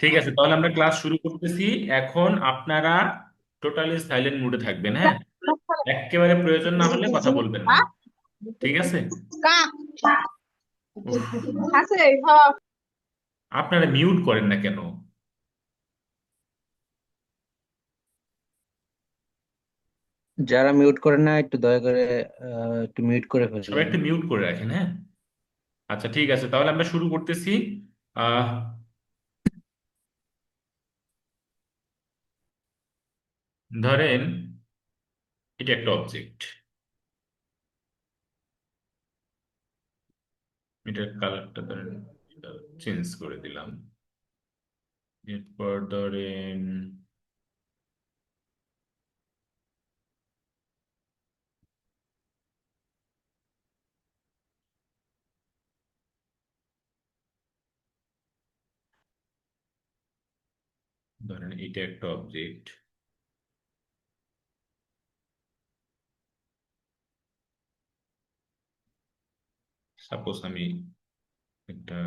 ঠিক আছে, তাহলে আমরা ক্লাস শুরু করতেছি। এখন আপনারা টোটালি সাইলেন্ট মুডে থাকবেন, হ্যাঁ? একেবারে প্রয়োজন না হলে কথা বলবেন না। ঠিক আছে? উফ, আছে হ্যাঁ। আপনারা মিউট করেন না কেন? যারা মিউট করে না একটু দয়া করে একটু মিউট করে সবাই ফেলবেন। একটু মিউট করে রাখেন, হ্যাঁ? আচ্ছা, ঠিক আছে, তাহলে আমরা শুরু করতেছি। আহ ধরেন এটা একটা অবজেক্ট। এটার কালারটা ধরেন চেঞ্জ করে দিলাম। এরপর ধরেন ধরেন এটা একটা অবজেক্ট। সাপোজ আমি একটা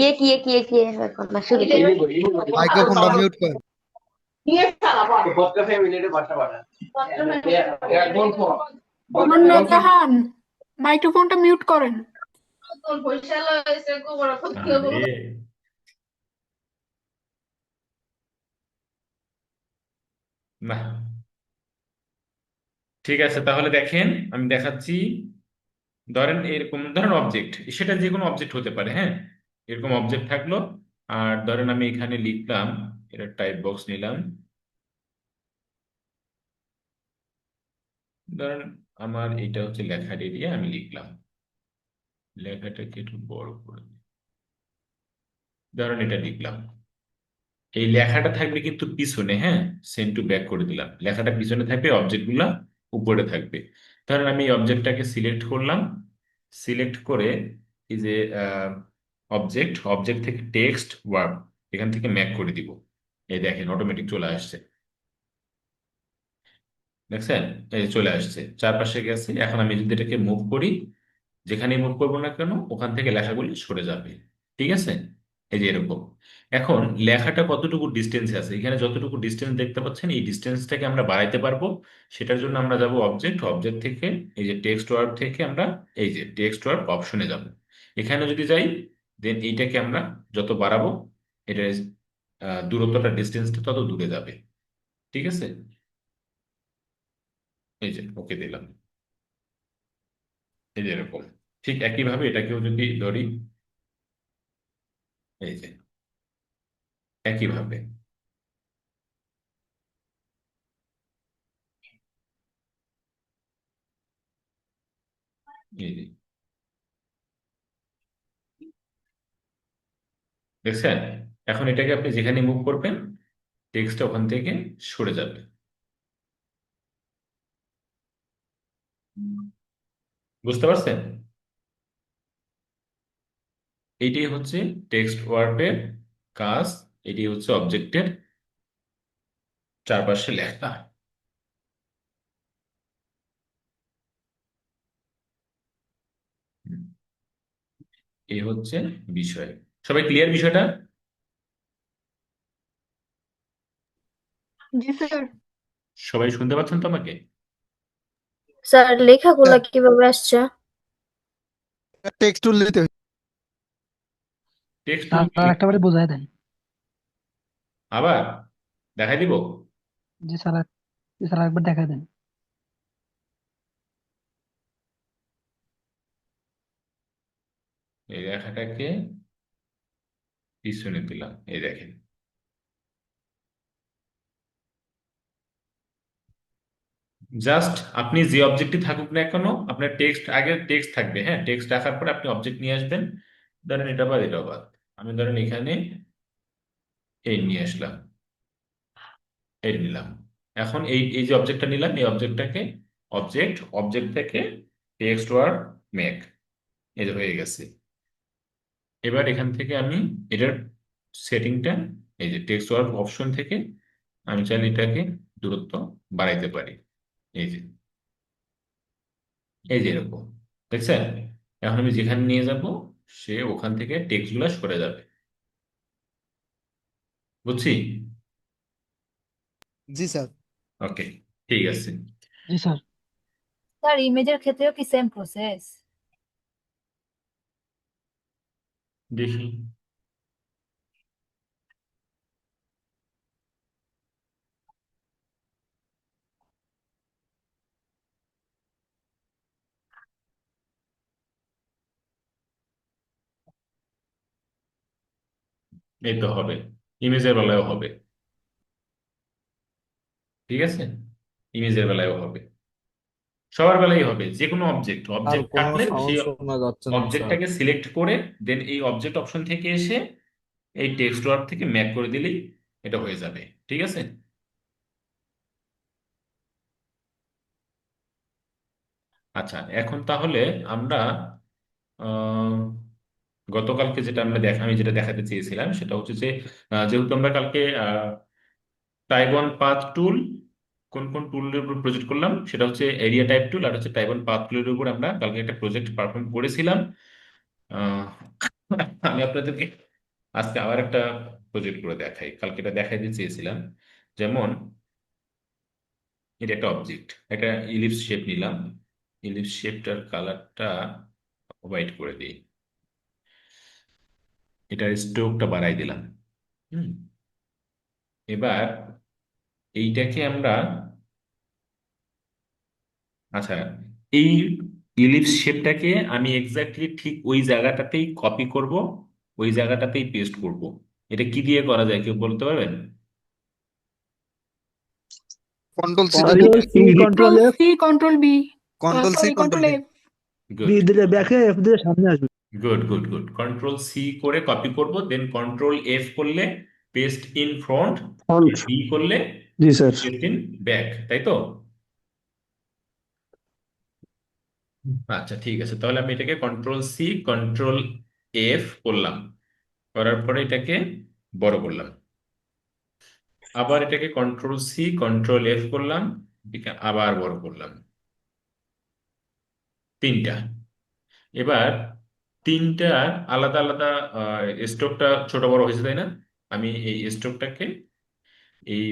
কিয়ে কথা শুরু করি। মাইক্রোফোনটা মিউট করেন। সমন্বয় জাহান, মাইক্রোফোনটা মিউট করেন। আরে না, ঠিক আছে, তাহলে দেখেন আমি দেখাচ্ছি। ধরেন এরকম ধরেন অবজেক্ট, সেটা যে কোনো অবজেক্ট হতে পারে, হ্যাঁ? এরকম অবজেক্ট থাকলো। আর ধরেন আমি এখানে লিখলাম, এটা টাইপ বক্স নিলাম। ধরেন আমার এটা হচ্ছে লেখার এরিয়া, আমি লিখলাম। লেখাটাকে একটু বড় করে দিই। ধরেন এটা লিখলাম। এই লেখাটা থাকবে কিন্তু পিছনে, হ্যাঁ? সেন্ড টু ব্যাক করে দিলাম, লেখাটা পিছনে থাকবে, অবজেক্ট গুলা উপরে থাকবে। ধরেন আমি এই অবজেক্টটাকে সিলেক্ট করলাম। সিলেক্ট করে এই যে অবজেক্ট অবজেক্ট থেকে টেক্সট ওয়ার্ড এখান থেকে ম্যাক করে দিব। এই দেখেন অটোমেটিক চলে আসছে। দেখছেন? এই চলে আসছে, চারপাশে গেছে। এখন আমি যদি এটাকে মুভ করি, যেখানে মুভ করবো না কেন ওখান থেকে লেখাগুলি সরে যাবে। ঠিক আছে? এই যে এরকম। এখন লেখাটা কতটুকু ডিস্টেন্সে আছে, এখানে যতটুকু ডিস্টেন্স দেখতে পাচ্ছেন এই ডিস্টেন্সটাকে আমরা বাড়াইতে পারবো। সেটার জন্য আমরা যাব অবজেক্ট অবজেক্ট থেকে এই যে টেক্সট ওয়ার্ড থেকে আমরা এই যে টেক্সট ওয়ার্ড অপশনে যাব। এখানে যদি যাই, দেন এইটাকে আমরা যত বাড়াবো এটা দূরত্বটা ডিস্টেন্সটা তত দূরে যাবে। ঠিক আছে? এই যে ওকে দিলাম। এই যে এরকম। ঠিক একইভাবে এটাকেও যদি ধরি, এই যে একইভাবে। এই যে দেখছেন? এখন এটাকে আপনি যেখানে মুভ করবেন টেক্সটটা ওখান থেকে সরে যাবে। বুঝতে পারছেন? এইটাই হচ্ছে টেক্সট ওয়ার্কের কাজ। এটি হচ্ছে অবজেক্টের চারপাশে লেখা। হুম, এই হচ্ছে বিষয়। সবাই ক্লিয়ার বিষয়টা? জি স্যার। সবাই শুনতে পাচ্ছেন তো আমাকে? স্যার লেখাগুলা কিভাবে আসছে? টেক্সট টুল দিতে টেক্সট টুল স্যার একটা বারে বোঝায় দেন। আবার দেখাই দিব। জি স্যার, জি স্যার একবার দেখায় দেন। এই লেখাটাকে পিছনে দিলাম, এই দেখেন। জাস্ট আপনি যে অবজেক্টই থাকুক না কেন আপনার টেক্সট আগে টেক্সট থাকবে, হ্যাঁ? টেক্সট রাখার পরে আপনি অবজেক্ট নিয়ে আসবেন। ধরেন এটা বাদ এটা বাদ, আমি ধরেন এখানে এই নিয়ে আসলাম, এই নিলাম। এখন এই এই যে অবজেক্টটা নিলাম এই অবজেক্টটাকে অবজেক্ট অবজেক্ট থেকে টেক্সট ওয়ার্ক মেক, এই যে হয়ে গেছে। এবার এখান থেকে আমি এটার সেটিংটা, এই যে টেক্সট ওয়ার্ক অপশন থেকে আমি চাইলে এটাকে দূরত্ব বাড়াইতে পারি। এই যে এরকম দেখছেন। এখন আমি যেখানে নিয়ে যাব সে ওখান থেকে টেক্সট গুলা সরে যাবে। বুঝছি? জি স্যার। ওকে, ঠিক আছে। জি স্যার। স্যার ইমেজের ক্ষেত্রেও কি সেম প্রসেস? দেখি। এই তো হবে, ইমেজের বেলায়ও হবে। ঠিক আছে, ইমেজের বেলায়ও হবে, সবার বেলায় হবে। যে কোনো অবজেক্ট আর অবজেক্ট কোনো থাকলে সাউন্ড সেই শোনা যাচ্ছে না স্যার। অবজেক্টটাকে সিলেক্ট করে দেন এই অবজেক্ট অপশন থেকে এসে এই টেক্সট ওয়ার্ক থেকে ম্যাক করে দিলেই এটা হয়ে যাবে। ঠিক আছে। আচ্ছা, এখন তাহলে আমরা আহ, গতকালকে যেটা আমি যেটা দেখাতে চেয়েছিলাম সেটা হচ্ছে যে যেহেতু আমরা কালকে টাইপ 1 পাথ টুল, কোন কোন টুলের উপর প্রজেক্ট করলাম সেটা হচ্ছে এরিয়া টাইপ টুল আর হচ্ছে টাইপ 1 পাথ টুলের উপর আমরা কালকে একটা প্রজেক্ট পারফর্ম করেছিলাম। আহ, আমি আপনাদেরকে আজকে আবার একটা প্রজেক্ট করে দেখাই, কালকে এটা দেখাইতে চেয়েছিলাম। যেমন এটা একটা অবজেক্ট, একটা ইলিপস শেপ নিলাম, ইলিপস শেপটার কালারটা হোয়াইট করে দিই, এটার স্ট্রোকটা বাড়াই দিলাম। হুম, এবার এইটাকে আমরা, আচ্ছা, এই ইলিপস শেপটাকে আমি এক্স্যাক্টলি ঠিক ওই জায়গাটাতেই কপি করব, ওই জায়গাটাতেই পেস্ট করব। এটা কি দিয়ে করা যায় কেউ বলতে পারবেন? Control C control C control control F C control B, control C sorry control control V. F. Good, B দিলে ব্যাকে এফ দিলে সামনে আসবে। Good, good, good. Control C করে কপি করব, দেন কন্ট্রোল এফ করলে paste in front, font. B করলে জি স্যার। পেস্ট ইন ব্যাক, তাই তো? আচ্ছা, ঠিক আছে, তাহলে আমি এটাকে কন্ট্রোল সি কন্ট্রোল এফ করলাম, করার পরে এটাকে বড় করলাম, আবার এটাকে কন্ট্রোল সি কন্ট্রোল এফ করলাম, এটাকে আবার বড় করলাম, তিনটা। এবার তিনটা আলাদা আলাদা স্ট্রোকটা ছোট বড় হয়েছে, তাই না? আমি এই স্ট্রোকটাকে এই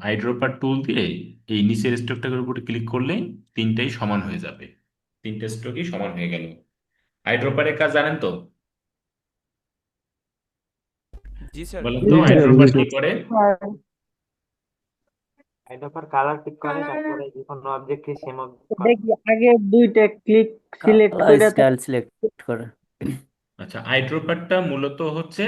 আইড্রপার টুল দিয়ে এই নিচের স্ট্রোকটার উপরে ক্লিক করলেই তিনটাই সমান হয়ে যাবে, তিনটা স্ট্রোকই সমান হয়ে গেল। আইড্রপারের কাজ জানেন তো? জি স্যার। বলেন জি তো স্যার জি আইড্রপার কি স্যার। করে? আইডাপার কালার পিক করে, কালার তারপরে যে কোনো অবজেক্টকে সেম করে। দেখি আগে দুইটা ক্লিক সিলেক্ট কালার করে স্টাইল সিলেক্ট করে। আচ্ছা, আইড্রপারটা মূলত হচ্ছে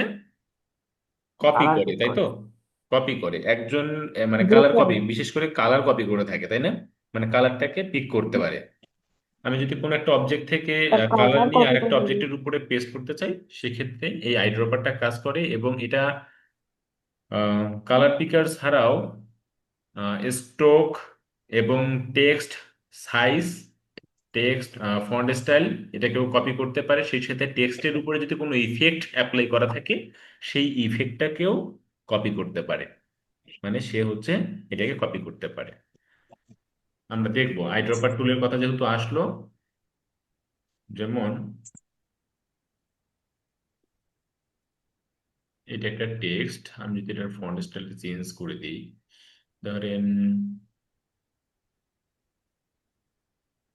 কপি কালার করে, পিক তাই তো? করে। কপি করে একজন, মানে কালার কপি, বিশেষ করে কালার কপি করে থাকে, তাই না? মানে কালারটাকে পিক করতে পারে। আমি যদি কোনো একটা অবজেক্ট থেকে কালার নিয়ে আরেকটা অবজেক্টের উপরে পেস্ট করতে চাই, সেক্ষেত্রে এই আইড্রপারটা কাজ করে। এবং এটা কালার পিকার ছাড়াও স্ট্রোক এবং text size, text font style এটাকেও কপি করতে পারে। সেই সাথে টেক্সটের উপরে যদি কোনো ইফেক্ট অ্যাপ্লাই করা থাকে সেই ইফেক্টটাকেও কপি করতে পারে, মানে সে হচ্ছে এটাকে কপি করতে পারে। আমরা দেখবো আইড্রপার টুলের কথা যেহেতু আসলো, যেমন এটা একটা টেক্সট, আমি যদি এটার ফন্ট স্টাইলটা চেঞ্জ করে দিই, ধরেন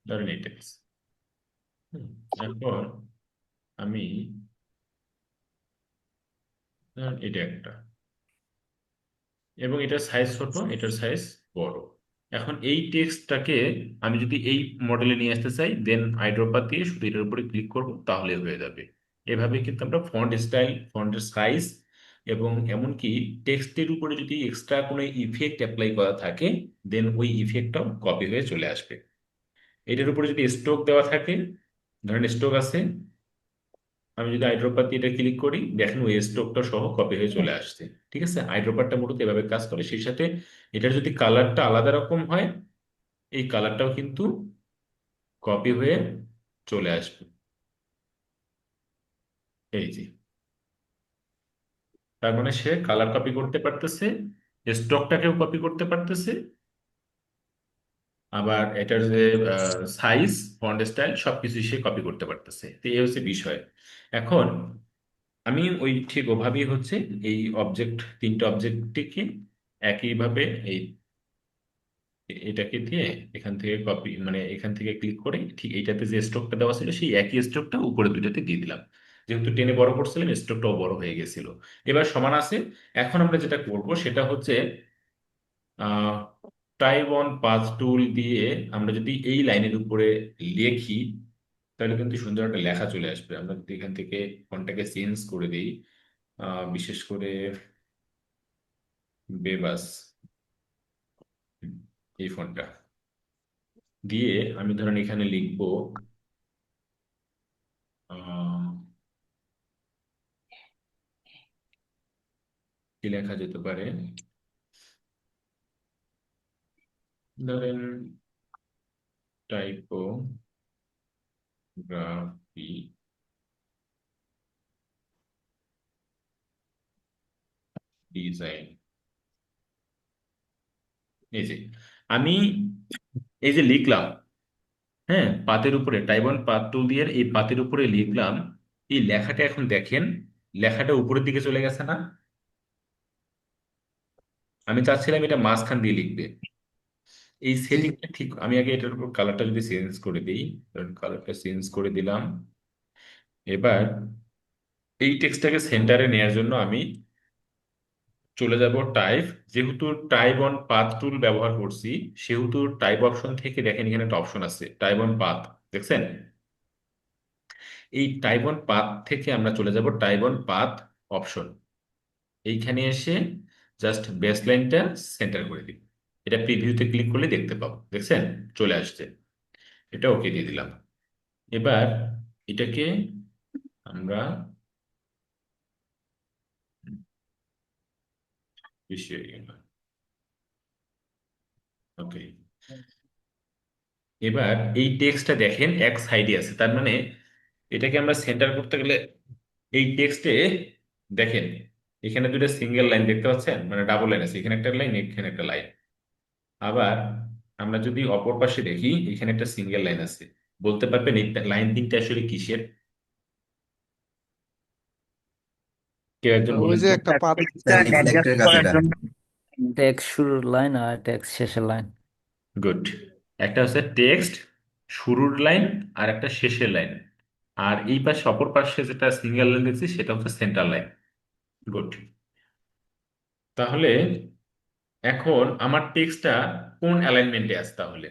ধরেন এই টেক্সট। এরপর আমি ধরেন এটা একটা, এবং এটার সাইজ ছোট, এটার সাইজ বড়। এখন এই টেক্সটটাকে আমি যদি এই মডেলে নিয়ে আসতে চাই, দেন আইড্রপার দিয়ে শুধু এটার উপরে ক্লিক করব, তাহলে হয়ে যাবে। এভাবে কিন্তু আমরা ফন্ট স্টাইল, ফন্টের সাইজ এবং এমনকি টেক্সটের উপরে যদি এক্সট্রা কোনো ইফেক্ট অ্যাপ্লাই করা থাকে, দেন ওই ইফেক্টটাও কপি হয়ে চলে আসবে। এটার উপরে যদি স্ট্রোক দেওয়া থাকে, ধরেন স্ট্রোক আছে, আমি যদি আইড্রপার দিয়ে এটা ক্লিক করি, দেখেন ওই স্ট্রোকটা সহ কপি হয়ে চলে আসছে। ঠিক আছে, আইড্রপারটা মূলত এভাবে কাজ করে। সেই সাথে এটার যদি কালারটা আলাদা রকম হয়, এই কালারটাও কিন্তু কপি হয়ে চলে আসবে। এই যে, তার মানে সে কালার কপি করতে পারতেছে, স্ট্রোকটাকেও কপি করতে পারতেছে, আবার এটার যে সাইজ, ফন্ট স্টাইল সবকিছু সে কপি করতে পারতেছে। তো এই হচ্ছে বিষয়। এখন আমি ওই ঠিক ওভাবেই হচ্ছে এই অবজেক্ট, তিনটা অবজেক্টটিকে একইভাবে এই এটাকে দিয়ে এখান থেকে কপি, মানে এখান থেকে ক্লিক করে ঠিক এইটাতে যে স্ট্রোকটা দেওয়া ছিল সেই একই স্ট্রোকটা উপরে দুইটাতে দিয়ে দিলাম। যেহেতু টেনে বড় করছিলাম, স্ট্রোকটাও বড় হয়ে গেছিল। এবার সমান আছে। এখন আমরা যেটা করব সেটা হচ্ছে টাইপ অন পাথ টুল দিয়ে আমরা যদি এই লাইনের উপরে লিখি, তাহলে কিন্তু সুন্দর একটা লেখা চলে আসবে। আমরা যদি এখান থেকে ফন্টটাকে চেঞ্জ করে দিই, বিশেষ করে বেবাস, এই ফন্টটা দিয়ে আমি ধরেন এখানে লিখবো আহ, কি লেখা যেতে পারে, ধরেন টাইপোগ্রাফি ডিজাইন। এই যে আমি এই যে লিখলাম, হ্যাঁ, পাতের উপরে টাইপ অন পাত টুল দিয়ে এই পাতের উপরে লিখলাম, এই লেখাটা এখন দেখেন, লেখাটা উপরের দিকে চলে গেছে না? আমি চাচ্ছিলাম এটা মাঝখান দিয়ে লিখবে। এই জি সেটিংটা ঠিক, আমি আগে এটার উপর কালারটা যদি চেঞ্জ করে দিই, কালারটা চেঞ্জ করে দিলাম। এবার এই টেক্সটটাকে সেন্টারে নেওয়ার জন্য আমি চলে যাব টাইপ, যেহেতু টাইপ অন পাথ টুল ব্যবহার করছি, সেহেতু টাইপ অপশন থেকে দেখেন এখানে একটা অপশন আছে টাইপ অন পাথ, দেখছেন? এই টাইপ অন পাথ থেকে আমরা চলে যাব টাইপ অন পাথ অপশন। এইখানে এসে জাস্ট বেস লাইনটা সেন্টার করে দিই। এটা প্রিভিউতে ক্লিক করলে দেখতে পাবো, দেখছেন? চলে আসছে। এটা ওকে দিয়ে দিলাম। এবার এটাকে আমরা ওকে, এবার এই টেক্সটটা দেখেন এক সাইডে আছে, তার মানে এটাকে আমরা সেন্টার করতে গেলে এই টেক্সটে দেখেন এখানে দুটো সিঙ্গেল লাইন দেখতে পাচ্ছেন, মানে ডাবল লাইন আছে, এখানে একটা লাইন, এখানে একটা লাইন। আবার আমরা যদি অপর পাশে দেখি, এখানে একটা সিঙ্গেল লাইন আছে। বলতে পারবেন এই লাইন তিনটা আসলে কিসের? কেউ একজন ওই বলেন যে তো। একটা পা অ্যাডজাস্ট করার জন্য টেক্সট শুরুর লাইন আর টেক্সট শেষের লাইন। গুড। একটা হচ্ছে টেক্সট শুরুর লাইন আর একটা শেষের লাইন, আর এই পাশে অপর পাশে যেটা সিঙ্গেল লাইন দেখছি সেটা হচ্ছে সেন্টার লাইন। গুড। তাহলে এখন আমার টেক্সটটা কোন অ্যালাইনমেন্টে আছে তাহলে?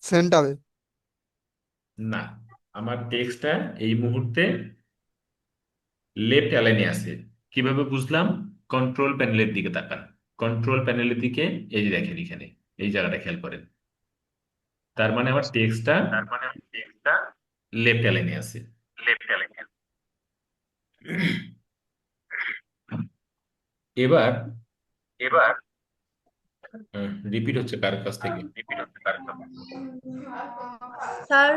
সেন্টারে। না, আমার টেক্সটটা এই মুহূর্তে লেফট অ্যালাইনে আছে। কিভাবে বুঝলাম? কন্ট্রোল প্যানেলের দিকে তাকান। কন্ট্রোল প্যানেলের দিকে এই যে দেখেন এখানে এই জায়গাটা খেয়াল করেন। তার মানে আমার টেক্সটটা লেফট অ্যালাইনে আছে। এবার রিপিট হচ্ছে কার কাছ থেকে? স্যার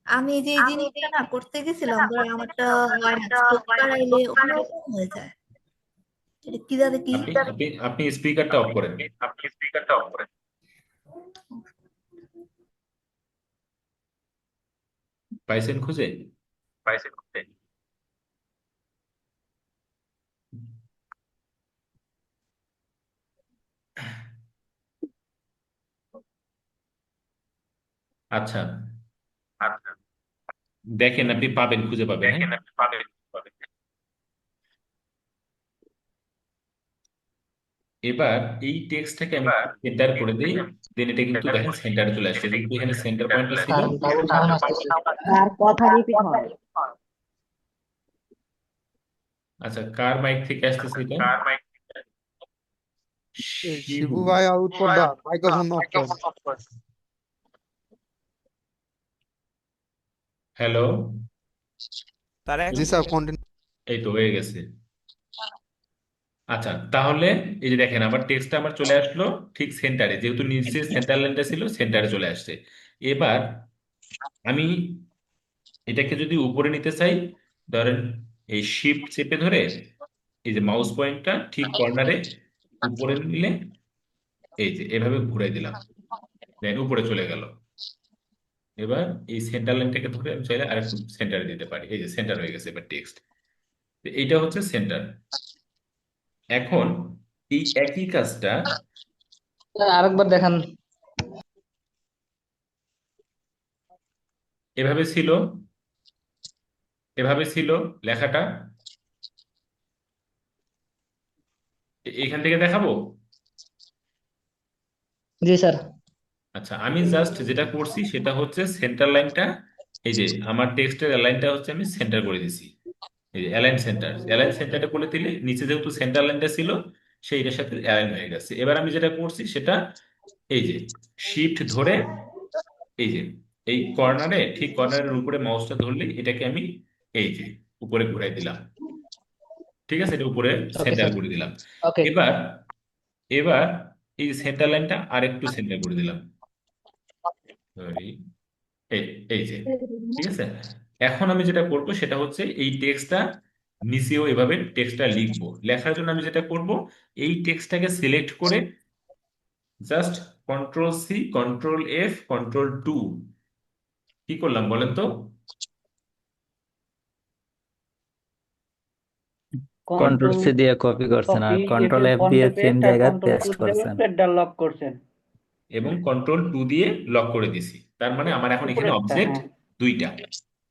আমি যে এই জিনিসটা না করতে গেছিলাম, ধর আমারটা হয় না, স্ট্রোক বাড়াইলে অন্যরকম হয়ে যায়। এটা কিভাবে কি? আপনি আপনি আপনি স্পিকারটা অফ করেন। পাইছেন খুঁজে? আচ্ছা, দেখেন আপনি পাবেন, খুঁজে পাবেন, হ্যাঁ। এবার এই টেক্সটটাকে আমি সেন্টার করে দিই, দেন এটা কিন্তু দেখেন সেন্টারে চলে আসছে, যেহেতু এখানে সেন্টার পয়েন্টটা ছিল। স্যার ডাবল সাউন্ড আসতেছে। আর কথা রিপিট হয়। আচ্ছা, কার মাইক থেকে আসতেছে এটা? শিবু শিবু। ভাই আউটপুট দা মাইক্রোফোন অফ করেন। হ্যালো, তারা জি স্যার কন্টিনিউ। এই তো হয়ে গেছে। আচ্ছা, তাহলে এই যে দেখেন আমার টেক্সটটা আমার চলে আসলো ঠিক সেন্টারে, যেহেতু নিচে সেন্টার লাইনটা ছিল সেন্টারে চলে আসছে। এবার আমি এটাকে যদি উপরে নিতে চাই, ধরেন এই শিফট চেপে ধরে এই যে মাউস পয়েন্টটা ঠিক কর্নারে উপরে নিলে এই যে এভাবে ঘুরাই দিলাম, দেন উপরে চলে গেল। এবার এই সেন্টার লাইনটাকে ধরে আমি চাইলে আরেকটু সেন্টারে দিতে পারি, এই যে সেন্টার হয়ে গেছে এবার টেক্সট। এইটা হচ্ছে সেন্টার। এখন এই একই কাজটা আরেকবার দেখান। এভাবে ছিল, এভাবে ছিল লেখাটা। এখান থেকে দেখাবো। জি স্যার। আচ্ছা, আমি জাস্ট যেটা করছি সেটা হচ্ছে সেন্টার লাইনটা, এই যে আমার টেক্সটের লাইনটা হচ্ছে আমি সেন্টার করে দিছি। এই যে অ্যালাইন সেন্টার, অ্যালাইন সেন্টারটা করে দিলে নিচে যেহেতু সেন্টার লাইনটা ছিল সেইটার সাথে অ্যালাইন হয়ে গেছে। এবার আমি যেটা করছি সেটা এই যে শিফট ধরে এই যে এই কর্নারে ঠিক কর্নারের উপরে মাউসটা ধরলে এটাকে আমি এই যে উপরে ঘুরাই দিলাম। ঠিক আছে, এটা উপরে ওকে সেন্টার স্যার। করে দিলাম। ওকে। এবার এবার এই সেন্টার লাইনটা আরেকটু সেন্টার করে দিলাম। সরি, এই এই যে, ঠিক আছে। এখন আমি যেটা করব সেটা হচ্ছে এই টেক্সটটা নিচেও এভাবে টেক্সটটা লিখবো। লেখার জন্য আমি যেটা করব, এই টেক্সটটাকে সিলেক্ট করে just control C, control F, control two, কি করলাম বলেন তো? কন্ট্রোল সি দিয়ে কপি করছেন আর কন্ট্রোল এফ দিয়ে সেম জায়গায় পেস্ট করছেন। এবং কন্ট্রোল টু দিয়ে লক করে দিছি। তার মানে আমার এখন এখানে অবজেক্ট দুইটা,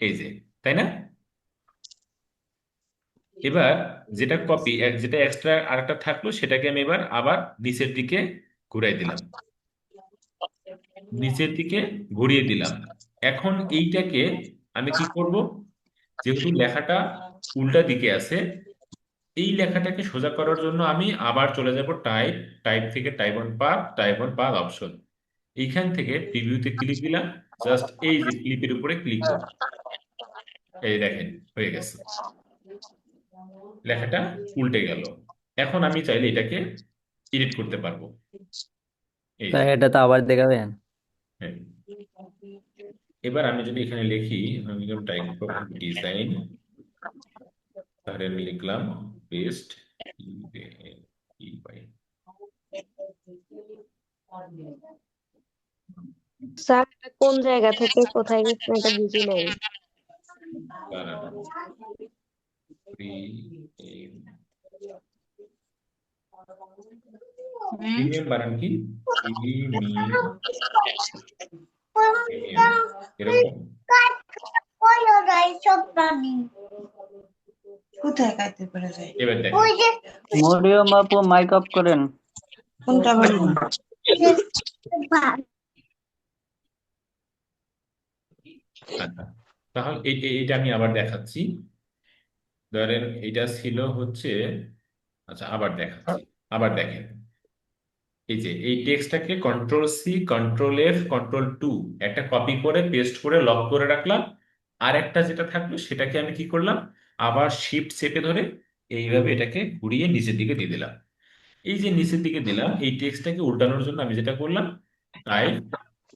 এই যে, তাই না? এবার যেটা কপি, যেটা এক্সট্রা আরেকটা থাকলো সেটাকে আমি এবার আবার নিচের দিকে ঘুরাই দিলাম, নিচের দিকে ঘুরিয়ে দিলাম। এখন এইটাকে আমি কি করব, যেহেতু লেখাটা উল্টা দিকে আছে, এই লেখাটাকে সোজা করার জন্য আমি আবার চলে যাব টাইপ, টাইপ থেকে টাইপ অন পাথ অপশন। এইখান থেকে প্রিভিউতে ক্লিক দিলাম, জাস্ট এই যে ক্লিপের উপরে ক্লিক করব, এই দেখেন হয়ে গেছে, লেখাটা উল্টে গেল। এখন আমি চাইলে এটাকে এডিট করতে পারবো, এই তাই যে। এটা তো আবার দেখাবেন। হ্যাঁ। এবার আমি যদি এখানে লিখি, আমি টাইপ করব ডিজাইন, তাহলে আমি লিখলাম পেস্ট, স্যার এটা কোন জায়গা থেকে কোথায় গেছেন এটা বুঝি নাই। প্রিমিয়াম বানান কি? প্রিমিয়াম, এরকম। কোথায় কাটতে পারে যায়? এবার দেখেন মরিয়ম আপু মাইক অফ করেন। কোনটা বলুন? আচ্ছা, তাহলে এইটা আমি আবার দেখাচ্ছি। ধরেন এটা ছিল হচ্ছে, আচ্ছা আবার দেখাচ্ছি। আবার দেখেন, এই যে এই টেক্সটটাকে control C, control F, control two একটা কপি করে পেস্ট করে লক করে রাখলাম। আর একটা যেটা থাকলো সেটাকে আমি কি করলাম, আবার শিফট চেপে ধরে এইভাবে এটাকে ঘুরিয়ে নিচের দিকে দিয়ে দিলাম। এই যে নিচের দিকে দিলাম, এই টেক্সটটাকে উল্টানোর জন্য আমি যেটা করলাম, টাইপ,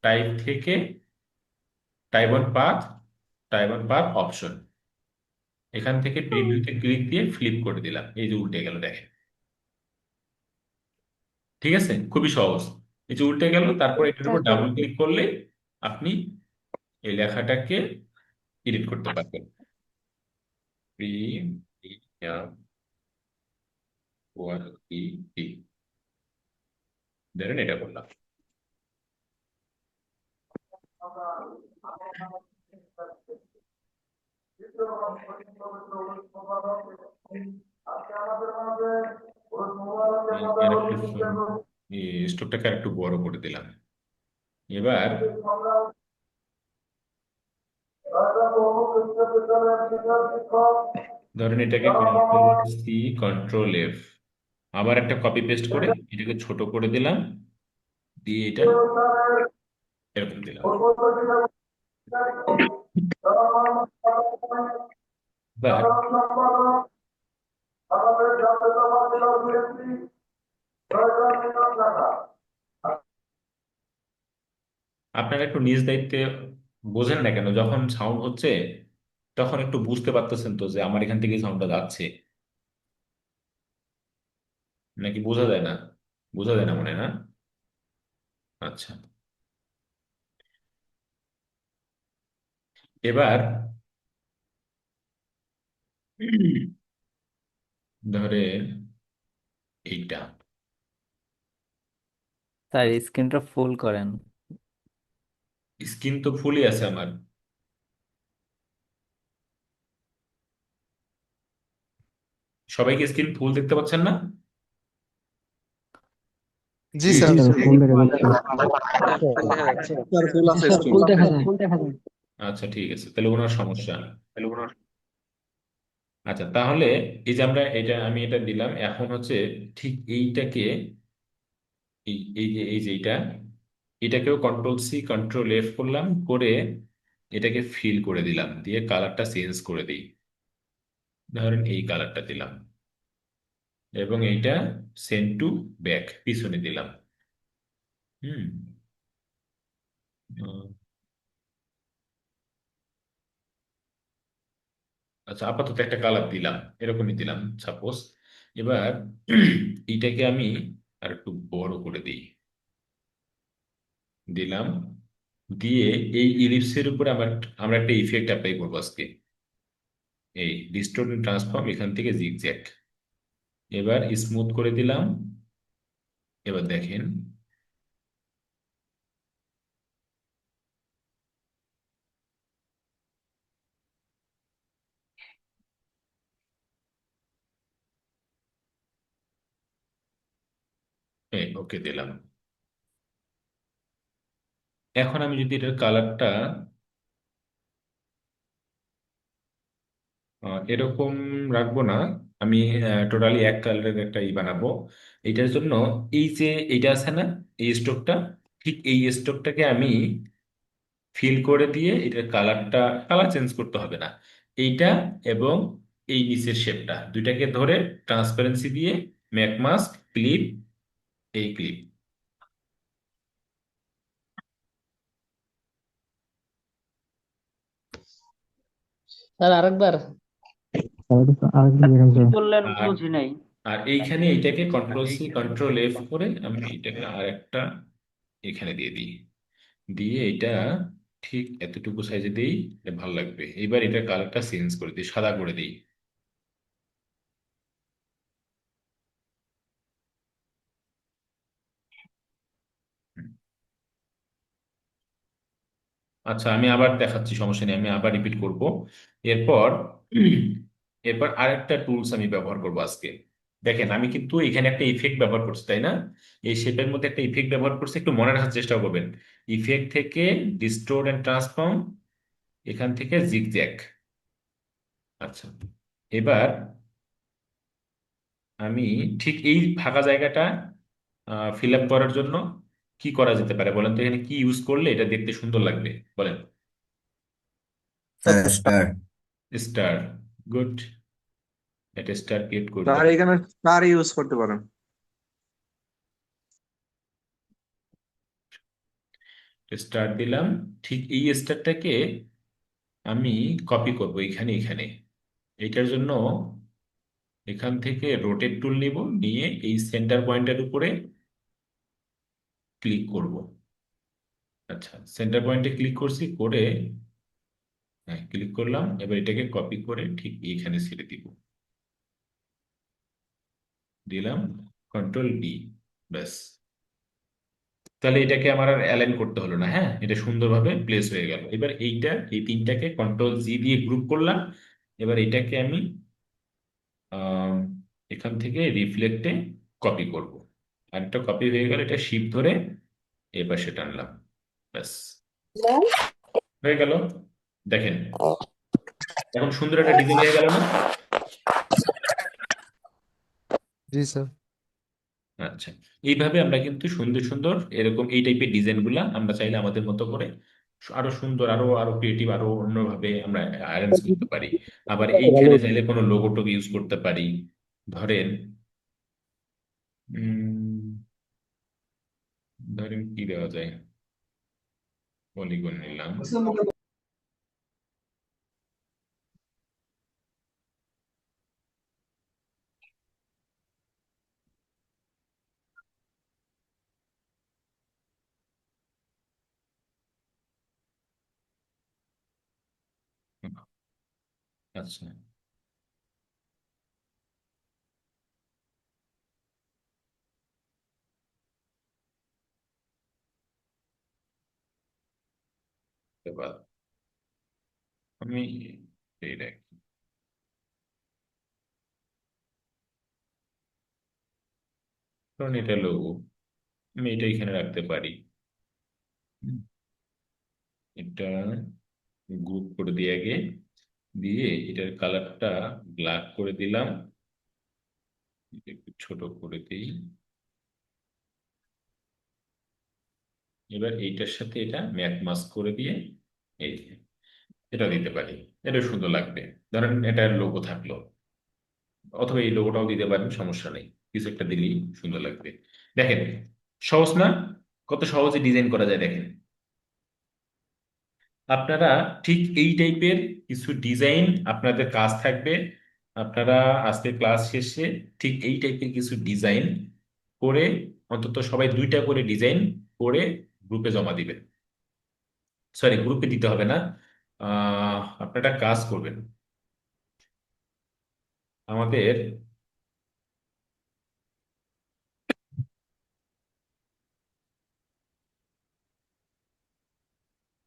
টাইপ থেকে টাইপ অন পাথ অপশন, এখান থেকে প্রিভিউতে ক্লিক দিয়ে ফ্লিপ করে দিলাম, এই যে উল্টে গেল দেখেন। ঠিক আছে, খুবই সহজ। এই যে উল্টে গেল, তারপর এটার উপর ডাবল ক্লিক করলে আপনি এই লেখাটাকে এডিট করতে পারবেন। প্রিমিয়াম কোয়ালিটি, ধরেন এটা করলাম। স্টোকটাকে আর একটু বড় করে দিলাম। এবার ধরেন এটাকে কন্ট্রোল সি, কন্ট্রোল এফ, আবার একটা কপি পেস্ট করে এটাকে ছোট করে দিলাম, দিয়ে এটা এরকম দিলাম। এবার আপনারা একটু নিজ দায়িত্বে বোঝেন না কেন, যখন সাউন্ড হচ্ছে তখন একটু বুঝতে পারতেছেন তো যে আমার এখান থেকে সাউন্ডটা যাচ্ছে, নাকি বোঝা যায় না? বোঝা যায় না মনে হয়, না? আচ্ছা, এবার ধরে এইটা স্যার স্ক্রিনটা ফুল করেন। স্ক্রিন তো ফুলই আছে আমার। সবাইকে স্ক্রিন ফুল দেখতে পাচ্ছেন না? জি স্যার। স্যার ফুল আছে স্ক্রিন। আচ্ছা ঠিক আছে, তাহলে ওনার সমস্যা। আচ্ছা তাহলে এই যে আমরা এটা, আমি এটা দিলাম, এখন হচ্ছে ঠিক এইটাকে, এই যে এটাকেও কন্ট্রোল সি কন্ট্রোল এফ করলাম, করে এটাকে ফিল করে দিলাম, দিয়ে কালারটা চেঞ্জ করে দিই। ধরেন এই কালারটা দিলাম, এবং এইটা সেন্ড টু ব্যাক পিছনে দিলাম। হুম। আহ, আচ্ছা আপাতত একটা কালার দিলাম, এরকমই দিলাম সাপোজ। এবার এইটাকে আমি আর একটু বড় করে দিই, দিলাম, দিয়ে এই ইলিপসের উপরে আমরা একটা ইফেক্ট অ্যাপ্লাই করবো আজকে, এই ডিস্টোর্ট ট্রান্সফর্ম, এখান থেকে জিগজ্যাগ। এবার স্মুথ করে দিলাম। এবার দেখেন, ওকে দিলাম। এখন আমি যদি এটার কালারটা এরকম রাখবো না, আমি টোটালি এক কালারের একটা বানাবো। এটার জন্য এই যে এইটা আছে না, এই স্ট্রোকটা, ঠিক এই স্ট্রোকটাকে আমি ফিল করে দিয়ে এটার কালারটা, কালার চেঞ্জ করতে হবে না, এইটা এবং এই নিচের শেপটা দুইটাকে ধরে ট্রান্সপারেন্সি দিয়ে ম্যাক মাস্ক ক্লিপ, এই ক্লিপ। স্যার আরেকবার কি বললেন আর বুঝি নাই। আর এইখানে এইটাকে কন্ট্রোল সি কন্ট্রোল এফ করে আমি এটাকে আর একটা এখানে দিয়ে দিই, দিয়ে এটা ঠিক এতটুকু সাইজে দিই, এটা ভালো লাগবে। এবার এটা কালারটা চেঞ্জ করে দিই, সাদা করে দিই। আচ্ছা আমি আবার দেখাচ্ছি, সমস্যা নেই, আমি আবার রিপিট করব। এরপর এরপর আরেকটা টুলস আমি ব্যবহার করব আজকে। দেখেন আমি কিন্তু এখানে একটা ইফেক্ট ব্যবহার করছি, তাই না? এই শেপের মধ্যে একটা ইফেক্ট ব্যবহার করছি, একটু মনে রাখার চেষ্টা করবেন। ইফেক্ট থেকে ডিস্টোর্ট এন্ড ট্রান্সফর্ম, এখান থেকে জিগজ্যাগ। আচ্ছা, এবার আমি ঠিক এই ফাঁকা জায়গাটা ফিল আপ করার জন্য কি করা যেতে পারে বলেন তো? এখানে কি ইউজ করলে এটা দেখতে সুন্দর লাগবে বলেন? স্টার। Star, good. এটা স্টার ক্রিয়েট করব। স্যার এখানে স্টার ইউজ করতে পারেন। স্টার দিলাম, ঠিক এই স্টারটাকে আমি কপি করব এখানে, এখানে। এইটার জন্য এখান থেকে রোটেট টুল নিব, নিয়ে এই সেন্টার পয়েন্টের উপরে ক্লিক করব। আচ্ছা সেন্টার পয়েন্টে ক্লিক করছি, করে হ্যাঁ ক্লিক করলাম। এবার এটাকে কপি করে ঠিক এইখানে ছেড়ে দিব, দিলাম কন্ট্রোল ডি, ব্যাস। তাহলে এটাকে আমার আর অ্যালাইন করতে হলো না, হ্যাঁ এটা সুন্দরভাবে প্লেস হয়ে গেল। এবার এইটা, এই তিনটাকে কন্ট্রোল জি দিয়ে গ্রুপ করলাম। এবার এটাকে আমি আহ, এখান থেকে রিফ্লেক্টে কপি করব। আর একটা কপি হয়ে গেল, এটা শিপ ধরে এবার সেটা আনলাম, ব্যাস হয়ে গেল। দেখেন এখন সুন্দর একটা ডিজাইন হয়ে গেল না? জি স্যার। আচ্ছা, এইভাবে আমরা কিন্তু সুন্দর সুন্দর এরকম এই টাইপের ডিজাইন গুলা আমরা চাইলে আমাদের মতো করে আরো সুন্দর, আরো আরো ক্রিয়েটিভ, আরো অন্যভাবে আমরা অ্যারেঞ্জ করতে পারি। আবার এইখানে চাইলে কোনো লোগো টোগো ইউজ করতে পারি। ধরেন ধরেন কি দেওয়া যায় পলিগন নিলাম। আচ্ছা, এবার আমি এই রাখি। কারণ এটা লোগো, আমি এটা এখানে রাখতে পারি। হুম, এটা গ্রুপ করে দিয়ে আগে, দিয়ে এটার কালারটা ব্ল্যাক করে দিলাম, এটা একটু ছোট করে দিই। এবার এইটার সাথে এটা ম্যাট মাস্ক করে দিয়ে এই যে এটা দিতে পারি, এটা সুন্দর লাগবে। ধরেন এটার লোগো থাকলো, অথবা এই লোগোটাও দিতে পারেন, সমস্যা নেই, কিছু একটা দিলেই সুন্দর লাগবে। দেখেন, সহজ না? কত সহজে ডিজাইন করা যায় দেখেন। আপনারা ঠিক এই টাইপের কিছু ডিজাইন আপনাদের কাজ থাকবে। আপনারা আজকে ক্লাস শেষে ঠিক এই টাইপের কিছু ডিজাইন করে, অন্তত সবাই 2টা করে ডিজাইন করে গ্রুপে জমা দিবেন। সরি, গ্রুপে দিতে হবে না, আপনারা কাজ করবেন আমাদের।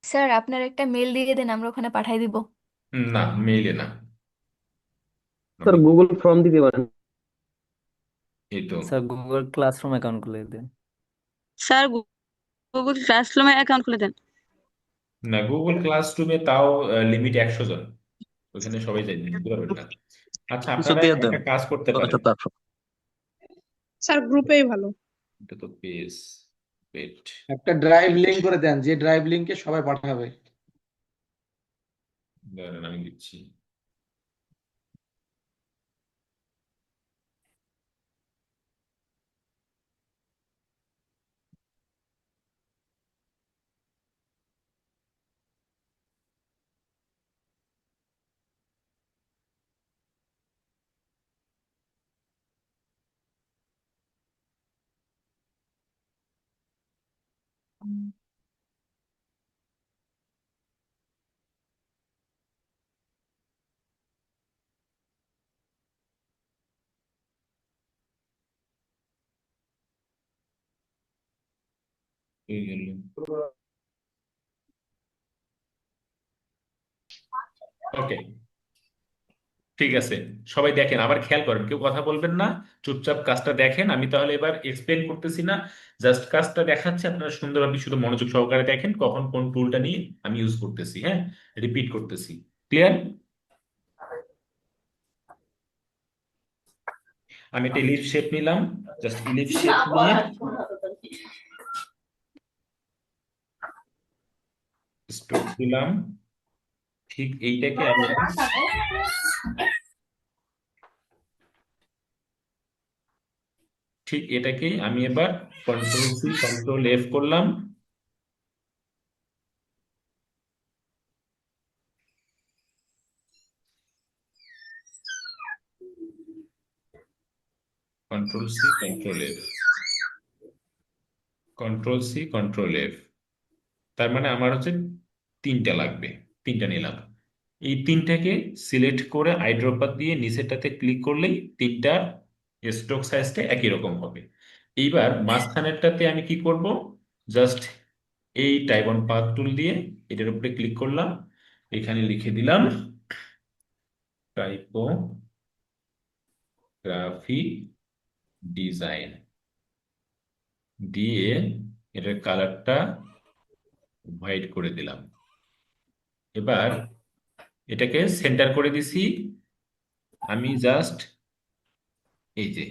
স্যার আপনার একটা মেল দিয়ে দেন, আমরা ওখানে পাঠাই দিব। না, মেইলে না, স্যার আমি গুগল ফর্ম দিতে পারেন। এই তো। স্যার গুগল ক্লাসরুম অ্যাকাউন্ট খুলে দেন। স্যার গুগল ক্লাসরুমে অ্যাকাউন্ট খুলে দেন। না, গুগল ক্লাসরুমে তাও লিমিট 100 জন, ওখানে সবাই যাই দিতে পারবেন না। আচ্ছা, আপনারা একটা কাজ করতে পারেন, স্যার গ্রুপেই ভালো। এটা তো পেজ পেট, একটা ড্রাইভ লিংক করে দেন, যে ড্রাইভ লিংকে সবাই পাঠাবে। দাঁড়ান আমি দিচ্ছি। এই গেল। ওকে, ঠিক আছে। সবাই দেখেন, আবার খেয়াল করেন, কেউ কথা বলবেন না, চুপচাপ কাজটা দেখেন। আমি তাহলে এবার এক্সপ্লেন করতেছি না, জাস্ট কাজটা দেখাচ্ছি, আপনারা সুন্দরভাবে শুধু মনোযোগ সহকারে দেখেন কখন কোন টুলটা নিয়ে আমি ইউজ করতেছি। হ্যাঁ, রিপিট করতেছি। ক্লিয়ার? আমি একটা ইলিপস শেপ নিলাম, জাস্ট ইলিপস শেপ নিয়ে স্ট্রোক দিলাম। ঠিক এইটাকে আমি ঠিক এটাকেই আমি এবার কন্ট্রোল সি কন্ট্রোল এফ করলাম। Control C control F, control C control F. তার মানে আমার হচ্ছে 3টা লাগবে, 3টা নিলাম। এই 3টাকে সিলেক্ট করে আইড্রপার দিয়ে নিচেরটাতে ক্লিক করলেই 3টার স্ট্রোক সাইজটা একই রকম হবে। এইবার মাঝখানেরটাতে আমি কি করব, জাস্ট এই টাইপন পাথ টুল দিয়ে এটার উপরে ক্লিক করলাম, এখানে লিখে দিলাম টাইপোগ্রাফি ডিজাইন, দিয়ে এটার কালারটা হোয়াইট করে দিলাম। এবার এটাকে সেন্টার করে দিছি। আমি জাস্ট এই যে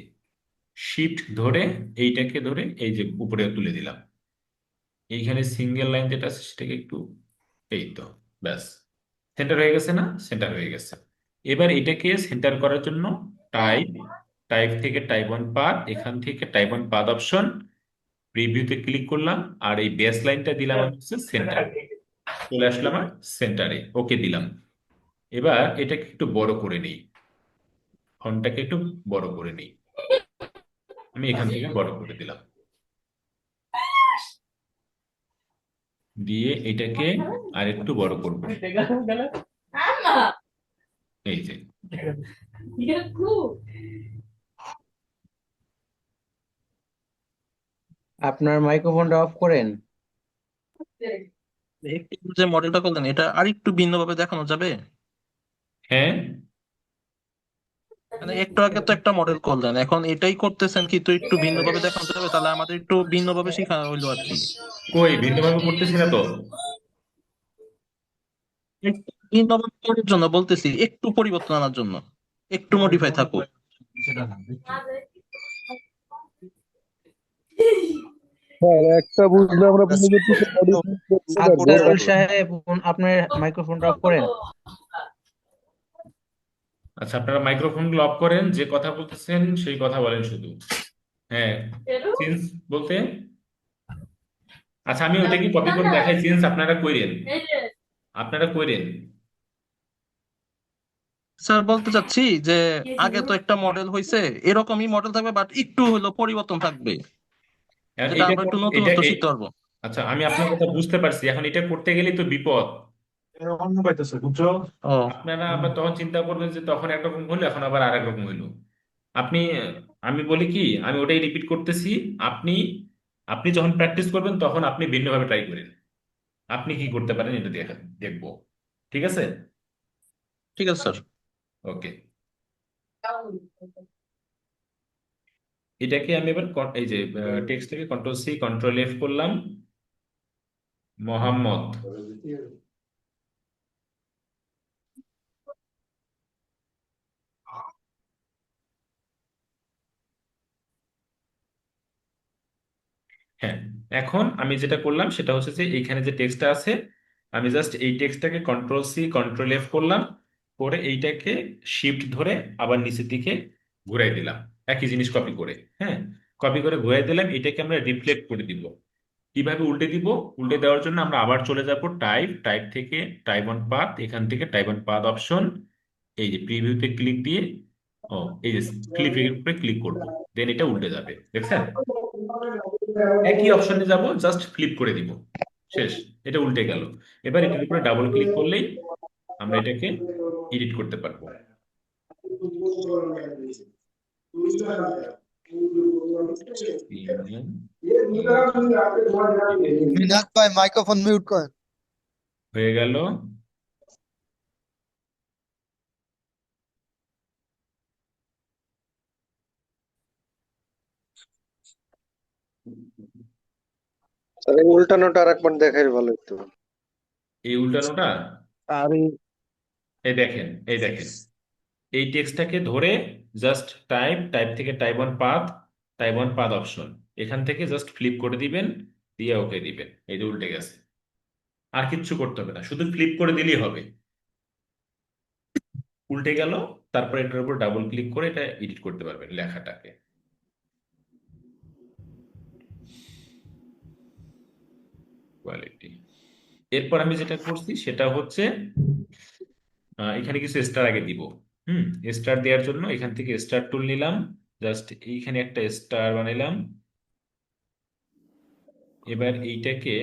শিফট ধরে এইটাকে ধরে এই যে উপরে তুলে দিলাম। এইখানে সিঙ্গেল লাইন যেটা আছে সেটাকে একটু, এই তো, ব্যাস, সেন্টার হয়ে গেছে না? সেন্টার হয়ে গেছে। এবার এটাকে সেন্টার করার জন্য টাইপ, টাইপ থেকে টাইপ অন পাথ, এখান থেকে টাইপ অন পাথ অপশন, প্রিভিউতে ক্লিক করলাম, আর এই বেস লাইনটা দিলাম হচ্ছে সেন্টার। চলে আসলো আমার সেন্টারে, ওকে দিলাম। এবার এটাকে একটু বড় করে নিই, ফন্টটাকে একটু বড় করে নিই। আমি এখান থেকে বড় করে দিলাম, দিয়ে এটাকে আর একটু বড় করব। এই যে, আপনার মাইক্রোফোনটা অফ করেন। একটু যে মডেলটা করলেন এটা আর একটু ভিন্নভাবে দেখানো যাবে? হ্যাঁ, মানে একটু আগে তো একটা মডেল করলেন, এখন এটাই করতেছেন, কি তো একটু ভিন্নভাবে দেখানো যাবে? তাহলে আমাদের একটু ভিন্নভাবে শেখানো হইলো আর কি। কই ভিন্নভাবে করতেছি না তো। একটু ভিন্নভাবে করার জন্য বলতেছি, একটু পরিবর্তন আনার জন্য, একটু মডিফাই থাকুক। একটা বুঝলে আমরা পরবর্তীতে modify করতে পারবো। আক্তারুল সাহেব, আপনার মাইক্রোফোনটা অফ করেন। আচ্ছা, আপনারা মাইক্রোফোনগুলো অফ করেন, যে কথা বলতেছেন সেই কথা বলেন শুধু। হ্যাঁ, চেঞ্জ বলতে, আচ্ছা আমি ওটাকে কপি করে দেখাই, চেঞ্জ আপনারা কইরেন, আপনারা কইরেন। স্যার বলতে চাচ্ছি যে আগে তো একটা মডেল হয়েছে, এরকমই মডেল থাকবে, বাট একটু হলো পরিবর্তন থাকবে, আর যেটা এটা আমরা একটু এটা নতুনত্ব শিখতে পারবো। আচ্ছা আমি আপনার কথা বুঝতে পারছি, এখন এটা করতে গেলেই তো বিপদ। অন্য পাইতেছে বুঝছো? ও আপনারা আবার তখন চিন্তা করবেন যে তখন একরকম হইলো, এখন আবার আরেক রকম হইলো। আপনি, আমি বলি কি, আমি ওটাই রিপিট করতেছি। আপনি আপনি যখন প্র্যাকটিস করবেন তখন আপনি ভিন্নভাবে ট্রাই করেন, আপনি কি করতে পারেন এটা দেখবো। ঠিক আছে, ঠিক আছে স্যার। ওকে। এটাকে আমি এবার এই যে টেক্সট থেকে কন্ট্রোল C, কন্ট্রোল F করলাম, মোহাম্মদ। হ্যাঁ, এখন আমি যেটা করলাম সেটা হচ্ছে যে এইখানে যে টেক্সটটা আছে, আমি জাস্ট এই টেক্সটটাকে কন্ট্রোল C, কন্ট্রোল F করলাম, করে এইটাকে শিফট ধরে আবার নিচের দিকে ঘুরাই দিলাম, একই জিনিস কপি করে। হ্যাঁ, কপি করে ঘুরাই দিলাম, এটাকে আমরা রিফ্লেক্ট করে দিব। কিভাবে উল্টে দিব? উল্টে দেওয়ার জন্য আমরা আবার চলে যাব টাইপ, টাইপ থেকে টাইপ অন পাথ, এখান থেকে টাইপ অন পাথ অপশন, এই যে প্রিভিউতে ক্লিক দিয়ে, ও এই যে ক্লিপের উপরে ক্লিক করব, দেন এটা উল্টে যাবে, দেখছেন? একই অপশনে যাব, জাস্ট ফ্লিপ করে দিব, শেষ, এটা উল্টে গেল। এবার এটার উপরে ডাবল ক্লিক করলেই আমরা এটাকে এডিট করতে পারবো। ভাই মাইক্রোফোন মিউট কর। হয়ে গেল। উল্টানোটা আর একবার দেখাই ভালো একটু। এই উল্টানোটা, আরে এই দেখেন, এই দেখেন, এই টেক্সটটাকে ধরে জাস্ট টাইপ, টাইপ থেকে টাইপ অন পাথ অপশন, এখান থেকে জাস্ট ফ্লিপ করে দিবেন, দিয়ে ওকে দিবেন, এই যে উল্টে গেছে। আর কিচ্ছু করতে হবে না, শুধু ফ্লিপ করে দিলেই হবে, উল্টে গেল। তারপর এটার উপর ডাবল ক্লিক করে এটা এডিট করতে পারবেন লেখাটাকে। কোয়ালিটি। এরপর আমি যেটা করছি সেটা হচ্ছে এখানে কিছু স্টার আগে দিব। স্টার দেওয়ার জন্য এখান থেকে স্টার টুল নিলাম, জাস্ট এইখানে একটা স্টার বানাইলাম। এবার এইটাকে,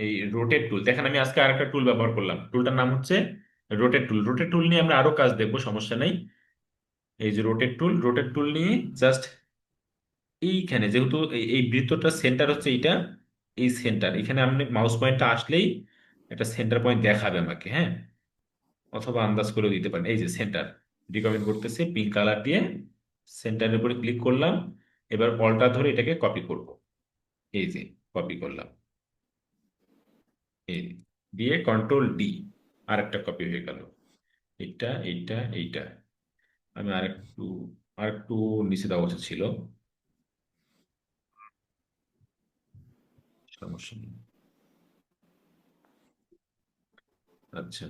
এই রোটেট টুল দেখেন, আমি আজকে আরেকটা টুল ব্যবহার করলাম, টুলটার নাম হচ্ছে রোটেট টুল। রোটেট টুল নিয়ে আমরা আরো কাজ দেখবো, সমস্যা নেই। এই যে রোটেট টুল নিয়ে জাস্ট এইখানে, যেহেতু এই বৃত্তটার সেন্টার হচ্ছে এইটা, এই সেন্টার, এখানে আপনি মাউস পয়েন্টটা আসলেই একটা সেন্টার পয়েন্ট দেখাবে আমাকে, হ্যাঁ, অথবা আন্দাজ করে দিতে পারেন। এই যে সেন্টার রিকমেন্ড করতেছে, পিঙ্ক কালার দিয়ে সেন্টারের উপরে ক্লিক করলাম। এবার অল্টা ধরে এটাকে কপি করব, এই যে কপি করলাম, এই দিয়ে কন্ট্রোল D, আর একটা কপি হয়ে গেল। এইটা এইটা এইটা আমি আরেকটু নিচে দেওয়া উচিত ছিল, সমস্যা নেই। আচ্ছা,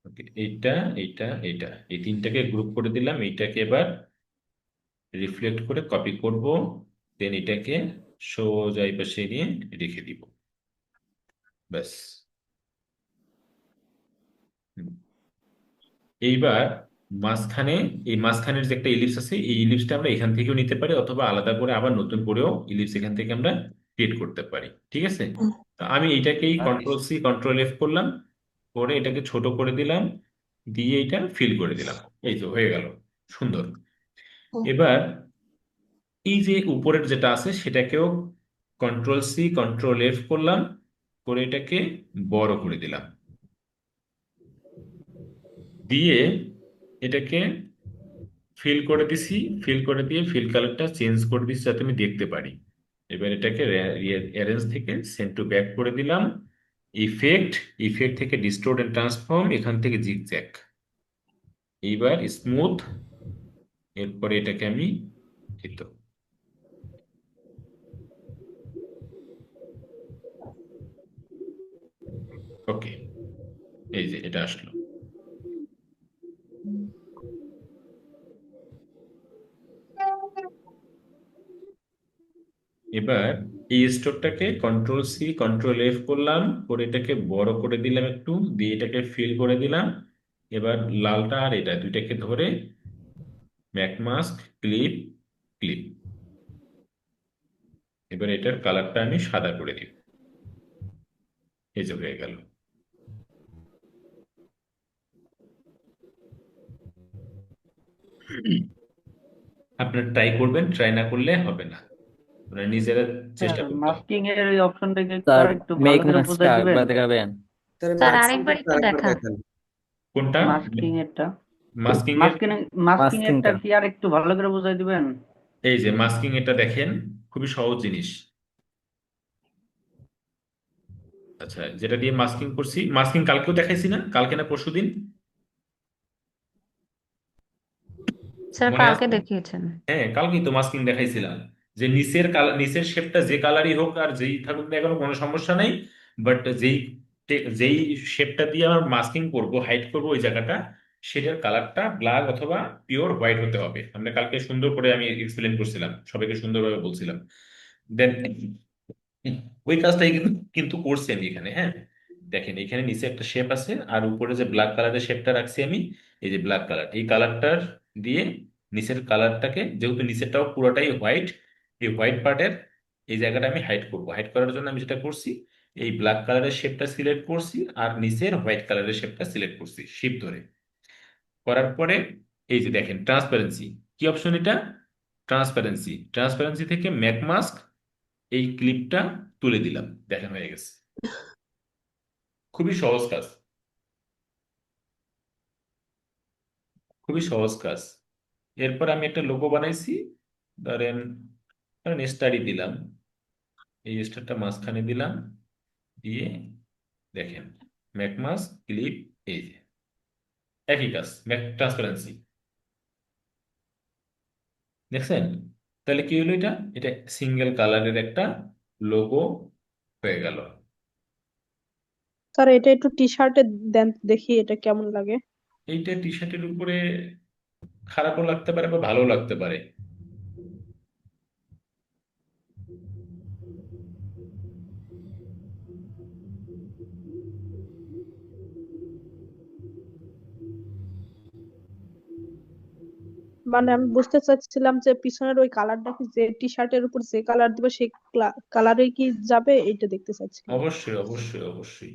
ওকে, এইটা এইটা এইটা এই তিনটাকে গ্রুপ করে দিলাম, এইটাকে এবার রিফ্লেক্ট করে কপি করব, দেন এটাকে সোজা এই পাশে নিয়ে রেখে দিব, ব্যাস। হুম। এইবার মাঝখানে, এই মাঝখানের যে একটা ইলিপস আছে, এই ইলিপসটা আমরা এখান থেকেও নিতে পারি, অথবা আলাদা করে আবার নতুন করেও ইলিপস এখান থেকে আমরা ক্রিয়েট করতে পারি, ঠিক আছে? তো আমি এটাকেই কন্ট্রোল সি কন্ট্রোল এফ করলাম, করে এটাকে ছোট করে দিলাম, দিয়ে এটা ফিল করে দিলাম। এই তো হয়ে গেল, সুন্দর। এবার এই যে উপরের যেটা আছে সেটাকেও কন্ট্রোল সি কন্ট্রোল এফ করলাম, করে এটাকে বড় করে দিলাম, দিয়ে এটাকে ফিল করে দিছি, ফিল করে দিয়ে ফিল কালারটা চেঞ্জ করে দিচ্ছি যাতে আমি দেখতে পারি। এবার এটাকে অ্যারেঞ্জ থেকে সেন্ড টু ব্যাক করে দিলাম, ইফেক্ট, ইফেক্ট থেকে ডিস্টোর্ট এন্ড ট্রান্সফর্ম, এখান থেকে জিগজ্যাগ, এইবার স্মুথ, এরপরে এটাকে আমি এই তো ওকে, এই যে এটা আসলো। এবার এই স্টোরটাকে কন্ট্রোল সি কন্ট্রোল এফ করলাম, করে এটাকে বড় করে দিলাম একটু, দিয়ে এটাকে ফিল করে দিলাম। এবার লালটা আর এটা দুইটাকে ধরে ম্যাক মাস্ক ক্লিপ ক্লিপ, এবার এটার কালারটা আমি সাদা করে দিব, এই যে হয়ে গেল। আপনার ট্রাই করবেন, ট্রাই না করলে হবে না, আপনারা নিজেরা চেষ্টা করতে হবে। মাস্কিং এর এই অপশনটাকে স্যার একটু মেক ভালো করে মাস্কটা বুঝাই দিবেন। আরেকবার দেখাবেন? স্যার আরেকবার একটু দেখান। কোনটা? মাস্কিং এরটা, মাস্কিং এর, মাস্কিং এরটা মাস্কিংটা কি আর একটু ভালো করে বুঝাই দিবেন? এই যে মাস্কিং এটা দেখেন, খুবই সহজ জিনিস। আচ্ছা, যেটা দিয়ে মাস্কিং করছি, মাস্কিং কালকেও দেখাইছি না, কালকে না পরশুদিন, স্যার মনে কালকে আছে? দেখিয়েছেন। হ্যাঁ, কালকেই তো মাস্কিং দেখাইছিলাম, যে নিচের নিচের শেপটা যে কালারই হোক আর যেই থাকুক না কেন কোনো সমস্যা নেই, বাট যেই শেপটা দিয়ে আমরা মাস্কিং করব, হাইড করব ওই জায়গাটা, সেটার কালারটা ব্ল্যাক অথবা পিওর হোয়াইট হতে হবে। আমরা কালকে সুন্দর করে আমি এক্সপ্লেন করছিলাম, সবাইকে সুন্দরভাবে বলছিলাম। দেন ওই কাজটাই কিন্তু কিন্তু করছি আমি এখানে। হ্যাঁ, দেখেন এখানে নিচে একটা শেপ আছে, আর উপরে যে ব্ল্যাক কালারের শেপটা রাখছি আমি, এই যে ব্ল্যাক কালার, এই কালারটার দিয়ে নিচের কালারটাকে, যেহেতু নিচেরটাও পুরোটাই হোয়াইট, এই হোয়াইট পার্টের এই জায়গাটা আমি হাইড করব। হাইড করার জন্য আমি যেটা করছি, এই ব্ল্যাক কালারের শেপটা সিলেক্ট করছি, আর নিচের হোয়াইট কালারের শেপটা সিলেক্ট করছি শিপ ধরে। করার পরে এই যে দেখেন ট্রান্সপারেন্সি, কি অপশন এটা? ট্রান্সপারেন্সি, ট্রান্সপারেন্সি থেকে ম্যাক মাস্ক, এই ক্লিপটা তুলে দিলাম, দেখেন হয়ে গেছে। খুবই সহজ কাজ, খুবই সহজ কাজ। এরপর আমি একটা লোগো বানাইছি, ধরেন ধরেন স্টাডি দিলাম, এই স্টারটা মাঝখানে দিলাম, দিয়ে দেখেন ম্যাকমাস ক্লিপ, এই যে একই কাজ, ম্যাক ট্রান্সপারেন্সি, দেখছেন? তাহলে কি হলো, এটা এটা সিঙ্গেল কালারের একটা লোগো হয়ে গেল। স্যার এটা একটু টি শার্টে দেন দেখি এটা কেমন লাগে। এইটা টি শার্টের উপরে খারাপও লাগতে পারে বা ভালো লাগতে পারে। মানে আমি বুঝতে চাচ্ছিলাম যে পিছনের ওই কালারটা কি যে টি শার্টের উপর যে কালার দিবে সেই কালারে কি যাবে, এইটা দেখতে চাচ্ছিলাম। অবশ্যই অবশ্যই অবশ্যই।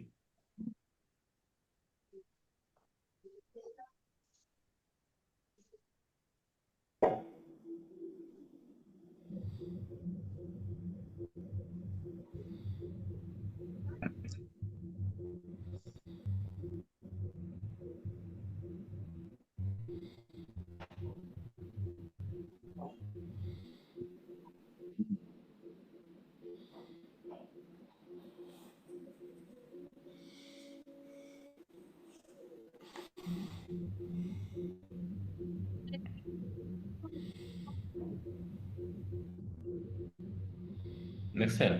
দেখছেন?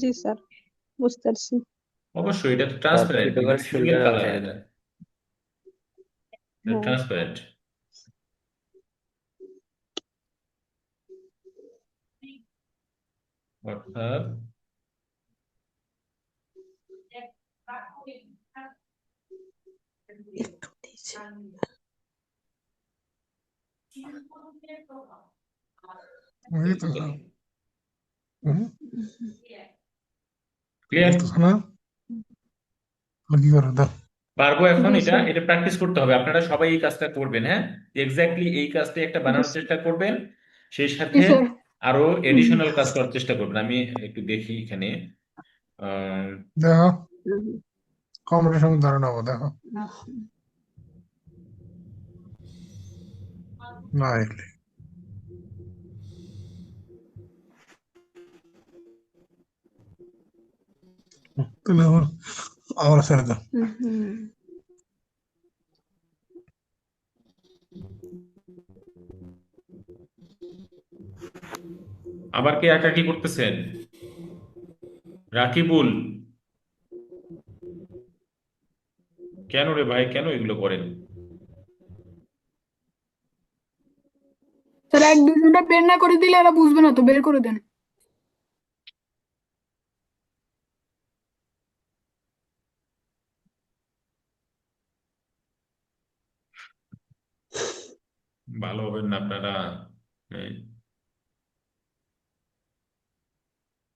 জি স্যার, বুঝতে পারছি। অবশ্যই এটা স্যার ট্রান্সপারেন্ট, ছোট করে সিঙ্গেল শুল্কাটা কালার, উঠাই এটা দেন। হ্যাঁ ট্রান্সপারেন্ট। অর্থাৎ একটু দিয়েছে। এই তো স্যার। হুম, ক্লিয়ার? বুঝতেছো না? আর কি করে দাও? পারবো এখন? জি এটা স্যার। এটা প্র্যাকটিস করতে হবে, আপনারা সবাই এই কাজটা করবেন, হ্যাঁ, এক্স্যাক্টলি এই কাজটা একটা জি বানানোর স্যার। চেষ্টা করবেন, সেই জি সাথে স্যার। আরো এডিশনাল কাজ করার চেষ্টা করবেন। আমি একটু দেখি এখানে আহ, দেখো কম্পিউটার সঙ্গে ধারণা হবো দেখো না এলে তাহলে আমার আমার ছেড়ে দাও। আবার কে একাকি করতেছেন? রাকিবুল, কেন রে ভাই, কেন এগুলো করেন? স্যার এক দুজনটা বের না করে দিলে এরা বুঝবে না তো, বের করে দেন। ভালো হবেন না আপনারা? এই,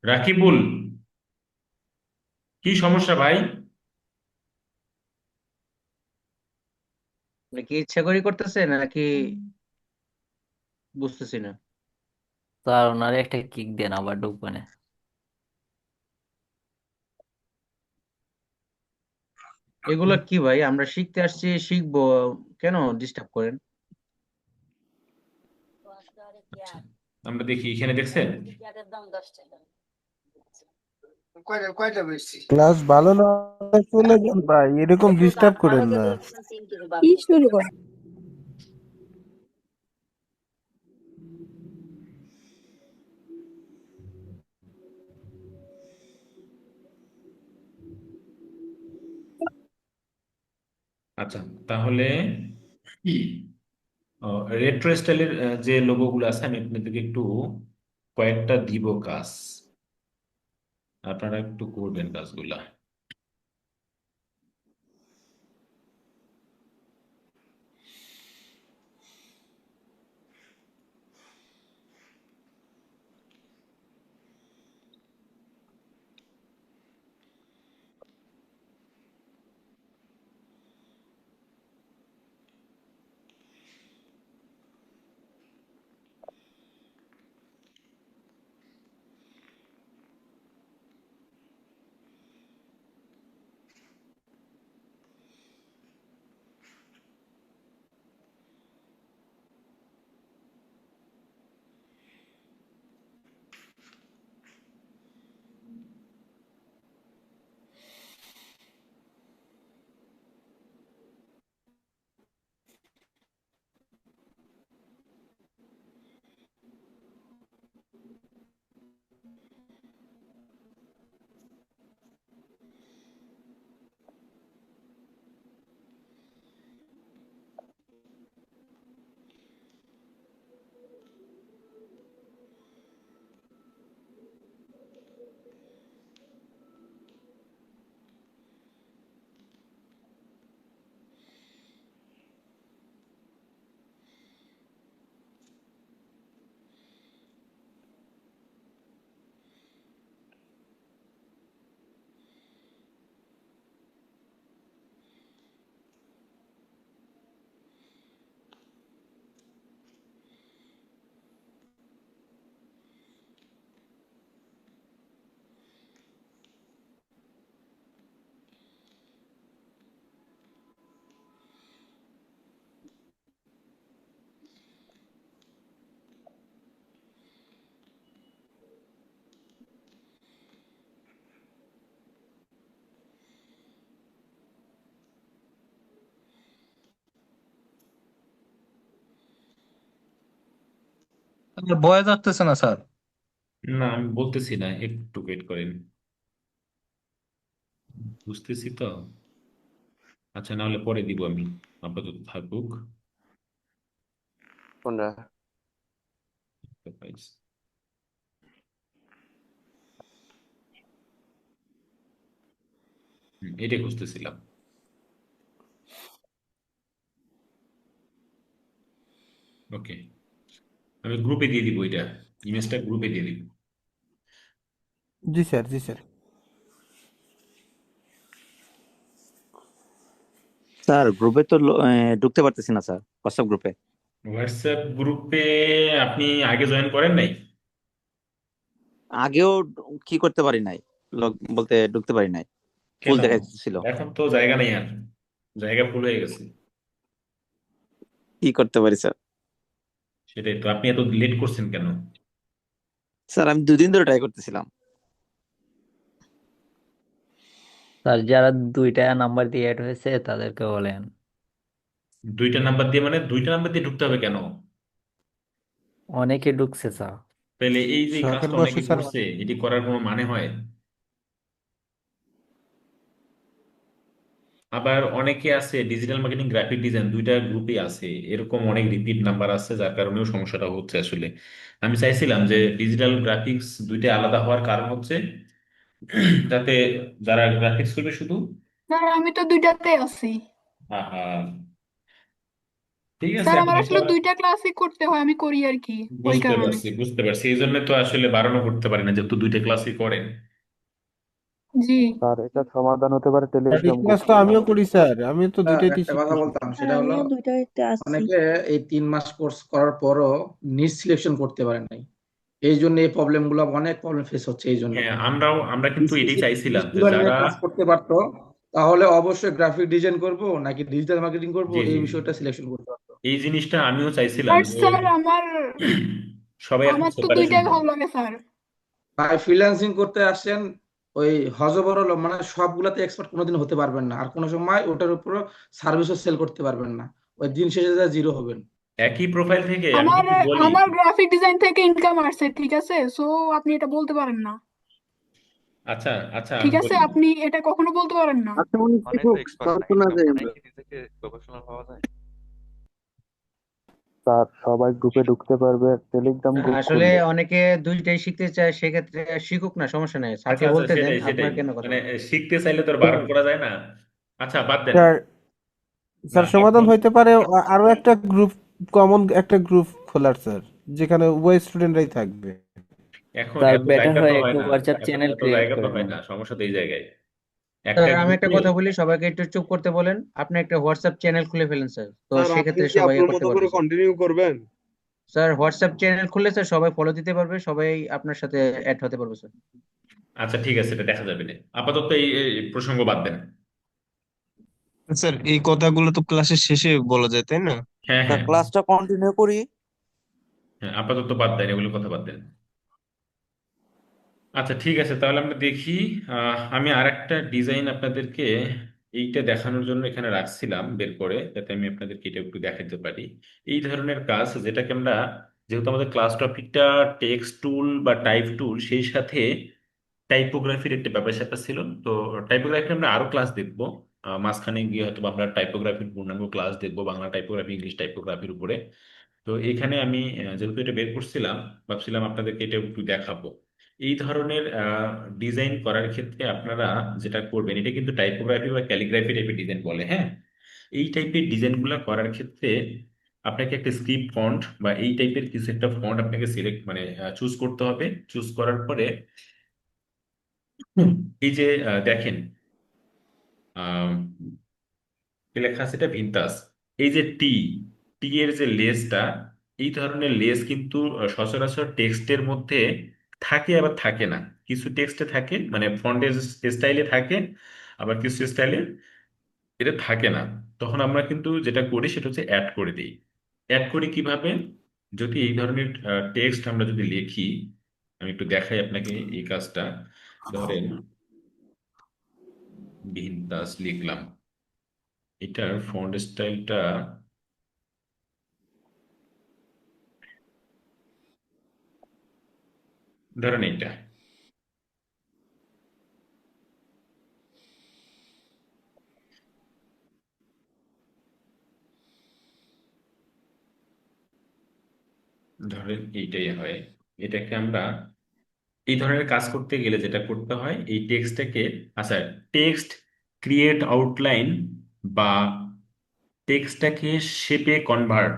রাকিবুল, কি সমস্যা ভাই? আপনি কি ইচ্ছা করে করতেছেন নাকি বুঝতেছি না। স্যার ওনারে একটা কিক দেন, আবার ঢুকবে না। এগুলা কি ভাই, আমরা শিখতে আসছি, শিখবো, কেন ডিস্টার্ব করেন? আচ্ছা, আমরা দেখি এখানে, দেখছেন? ক্লাস ভালো না হলে চলে যান ভাই, এরকম ডিস্টার্ব করেন না। কি শুরু করে? আচ্ছা, তাহলে রেট্রো স্টাইলের যে লোগোগুলো আছে আমি আপনাদেরকে একটু কয়েকটা দিব কাজ, আপনারা একটু করবেন কাজগুলা। ভয় লাগতেছে না স্যার? না, আমি বলতেছি না, একটু ওয়েট করেন, বুঝতেছি তো। আচ্ছা, না হলে পরে দিব আমি, আপাতত থাকুক। কোনটা? পাইছি। এটাই খুঁজতেছিলাম। ওকে, আমি গ্রুপে দিয়ে দিব, এটা ইমেজটা গ্রুপে দিয়ে দিব। জি স্যার, জি স্যার। স্যার গ্রুপে তো ঢুকতে পারতেছি না স্যার, হোয়াটসঅ্যাপ গ্রুপে। হোয়াটসঅ্যাপ গ্রুপে আপনি আগে জয়েন করেন নাই? আগেও কি করতে পারি নাই, বলতে ঢুকতে পারি নাই, ফুল কেন? দেখাইতেছিল। এখন তো জায়গা নেই আর, জায়গা ফুল হয়ে গেছে। কি করতে পারি স্যার? সেটাই তো, আপনি এত লেট করছেন কেন? স্যার আমি 2 দিন ধরে ট্রাই করতেছিলাম। স্যার যারা 2টা নাম্বার দিয়ে অ্যাড হয়েছে তাদেরকে বলেন। 2টা নাম্বার দিয়ে মানে 2টা নাম্বার দিয়ে ঢুকতে হবে কেন? অনেকে ঢুকছে স্যার। তাহলে এই যে শখের কাজটা বসে অনেকে স্যার। করছে, এটি করার কোনো মানে হয়? আবার অনেকে আছে ডিজিটাল মার্কেটিং, গ্রাফিক ডিজাইন, 2টা গ্রুপে আছে, এরকম অনেক রিপিট নাম্বার আছে, যার কারণেও সমস্যাটা হচ্ছে আসলে। আমি চাইছিলাম যে ডিজিটাল গ্রাফিক্স 2টা আলাদা হওয়ার কারণ হচ্ছে যাতে যারা গ্রাফিক্স করবে শুধু। স্যার আমি তো দুইটাতে আছি। আহা, ঠিক আছে, স্যার এখন আমার এটা আসলে দুইটা ক্লাসই করতে হয়, আমি করি আর কি, ওই বুঝতে কারণে। পারছি, বুঝতে পারছি, এই জন্য তো আসলে বারণও করতে পারি না, যেহেতু 2টা ক্লাসই করেন। জি স্যার এটা সমাধান হতে পারে এই টেলিগ্রাম গ্রুপ ক্লাসটা থেকে। আমিও আমিও করি স্যার, আমি তো দুইটাইতে একটা কথা শিখতেছি। বলতাম, সেটা হলো আমিও দুইটাতে আছি। অনেকে এই 3 মাস কোর্স করার পরও নিট সিলেকশন করতে পারে নাই। এই জন্য এই প্রবলেম গুলো, অনেক প্রবলেম ফেস হচ্ছে এই জন্য। হ্যাঁ, আমরা কিন্তু এটাই চাইছিলাম যে স্টুডেন্ট নিয়ে যারা, কাজ করতে পারতো, তাহলে অবশ্যই গ্রাফিক ডিজাইন করব নাকি ডিজিটাল মার্কেটিং করব, জি এই জি, বিষয়টা সিলেকশন করতে পারতো। এই জিনিসটা আমিও চাইছিলাম বাট যে স্যার আমার সবাই এখন আমার তো সেপারেশন দুইটাই দেয়। ভালো লাগে স্যার। ভাই ফ্রিল্যান্সিং করতে আসছেন, ওই হজবরল মানে সবগুলাতে এক্সপার্ট কোনোদিন হতে পারবেন না, আর কোনো সময় ওটার উপর সার্ভিসও সেল করতে পারবেন না, ওই দিন শেষে যা জিরো হবেন। একই প্রোফাইল থেকে আমি আমার কিন্তু বলি। আমার গ্রাফিক ডিজাইন থেকে ইনকাম আসছে, ঠিক আছে, সো আপনি এটা বলতে পারেন না। আচ্ছা আচ্ছা, ঠিক আমি আছে, বলি। আপনি এটা কখনো বলতে পারেন না। আচ্ছা উনি মানে তো এক্সপার্ট না, শোনা ইনকাম যায় মানে আমরা। কি নিজেকে প্রফেশনাল ভাবা যায়? স্যার সবাই গ্রুপে ঢুকতে পারবে, টেলিগ্রাম গ্রুপ আসলে খুললে। অনেকে দুইটাই শিখতে চায়, সেক্ষেত্রে শিখুক না, সমস্যা নেই, আচ্ছা স্যারকে আচ্ছা, বলতে দেন, সেটাই সেটাই, আপনার কেন কথা মানে বলেন। শিখতে চাইলে তো আর বারণ করা যায় না। আচ্ছা, বাদ দেন। স্যার, না স্যার সমাধান এখন, হইতে পারে আরো একটা গ্রুপ, কমন একটা গ্রুপ খোলার স্যার, যেখানে উভয় স্টুডেন্টরাই থাকবে। এখন স্যার এত বেটার জায়গা তো হয় হয় একটু না, হোয়াটসঅ্যাপ এখন চ্যানেল এত ক্রিয়েট জায়গা তো করে হয় নেন। না, সমস্যা তো এই জায়গায়। একটা স্যার আমি একটা গ্রুপে, কথা বলি, সবাইকে একটু চুপ করতে বলেন। আপনি একটা হোয়াটসঅ্যাপ চ্যানেল খুলে ফেলেন স্যার, তো স্যার আপনি সেক্ষেত্রে কি সবাই আপনার করতে মতো পারবে করে স্যার। কন্টিনিউ করবেন? স্যার হোয়াটসঅ্যাপ চ্যানেল খুললে স্যার সবাই ফলো দিতে পারবে, সবাই আপনার সাথে অ্যাড হতে পারবে স্যার। আচ্ছা ঠিক আছে, এটা দেখা যাবে না, আপাতত এই প্রসঙ্গ বাদ দেন। স্যার এই কথাগুলো তো ক্লাসের শেষে বলা যায়, তাই না? হ্যাঁ তা হ্যাঁ ক্লাসটা কন্টিনিউ করি। হ্যাঁ, আপাতত বাদ দেন, এগুলো কথা বাদ দেন। আচ্ছা ঠিক আছে, তাহলে আমরা দেখি। আমি আরেকটা ডিজাইন আপনাদেরকে এইটা দেখানোর জন্য এখানে রাখছিলাম বের করে, যাতে আমি আপনাদেরকে এটা একটু দেখাতে পারি। এই ধরনের কাজ, যেটাকে আমরা, যেহেতু আমাদের ক্লাস টপিকটা টেক্সট টুল বা টাইপ টুল, সেই সাথে টাইপোগ্রাফির একটা ব্যাপার স্যাপার ছিল, তো টাইপোগ্রাফি আমরা আরো ক্লাস দেখবো। মাঝখানে গিয়ে হয়তো বা আমরা টাইপোগ্রাফির পূর্ণাঙ্গ ক্লাস দেখবো, বাংলা টাইপোগ্রাফি, ইংলিশ টাইপোগ্রাফির উপরে। তো এখানে আমি যেহেতু এটা বের করছিলাম, ভাবছিলাম আপনাদেরকে এটা একটু দেখাবো। এই ধরনের ডিজাইন করার ক্ষেত্রে আপনারা যেটা করবেন, এটা কিন্তু টাইপোগ্রাফি বা ক্যালিগ্রাফি টাইপের ডিজাইন বলে, হ্যাঁ। এই টাইপের ডিজাইনগুলো করার ক্ষেত্রে আপনাকে একটা স্ক্রিপ্ট ফন্ট বা এই টাইপের কিছু একটা ফন্ট আপনাকে সিলেক্ট মানে চুজ করতে হবে। চুজ করার পরে এই যে দেখেন, কি লেখা আছে, এটা ভিনতাস। এই যে টি, টি এর যে লেসটা, এই ধরনের লেস কিন্তু সচরাচর টেক্সটের মধ্যে থাকে আবার থাকে না। কিছু টেক্সটে থাকে, মানে ফন্টের স্টাইলে থাকে, আবার কিছু স্টাইলে এটা থাকে না। তখন আমরা কিন্তু যেটা করি সেটা হচ্ছে অ্যাড করে দিই। অ্যাড করি কিভাবে? যদি এই ধরনের টেক্সট আমরা যদি লিখি, আমি একটু দেখাই আপনাকে এই কাজটা। ধরেন ভিনতাস লিখলাম, এটার ফন্ট স্টাইলটা ধরেন এইটা। ধরেন এইটাই হয়। এটাকে আমরা এই ধরনের কাজ করতে গেলে যেটা করতে হয়, এই টেক্সটটাকে, আচ্ছা, টেক্সট ক্রিয়েট আউটলাইন বা টেক্সটটাকে শেপে কনভার্ট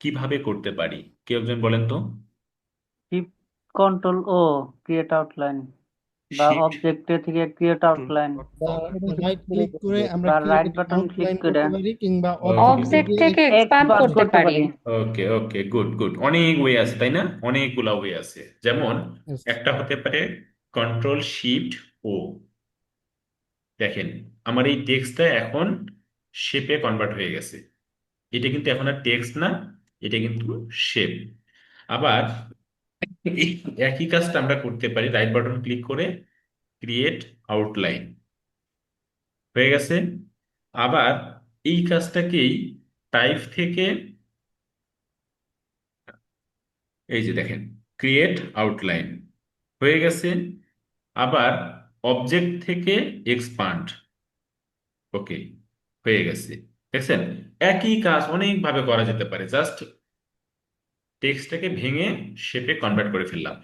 কিভাবে করতে পারি? কেউ একজন বলেন তো। শিফট কন্ট্রোল ও ক্রিয়েট আউটলাইন বা শিফট অবজেক্টে থেকে ক্রিয়েট আউটলাইন রাইট ক্লিক করে আমরা বা right create button click outline করে করতে পারি কিংবা ওকে অবজেক্টে অবজেক্ট গিয়ে থেকে এক্সপান্ড এক্সপান্ড করতে করতে পারি। পারি। ওকে ওকে, গুড গুড, অনেক ওয়ে আছে তাই না? অনেকগুলা ওয়ে আছে। যেমন Yes. একটা হতে পারে কন্ট্রোল শিফট ও। দেখেন আমার এই টেক্সটটা এখন শেপে কনভার্ট হয়ে গেছে। এটা কিন্তু এখন আর টেক্সট না, এটা কিন্তু শেপ। আবার এই একই কাজটা আমরা করতে পারি রাইট বাটন ক্লিক করে ক্রিয়েট আউটলাইন, হয়ে গেছে। আবার এই কাজটাকেই টাইপ থেকে এই যে দেখেন ক্রিয়েট আউটলাইন হয়ে গেছে। আবার অবজেক্ট থেকে এক্সপান্ড, ওকে, হয়ে গেছে। দেখছেন একই কাজ অনেকভাবে করা যেতে পারে, জাস্ট টেক্সটটাকে ভেঙে শেপে কনভার্ট করে ফেললাম।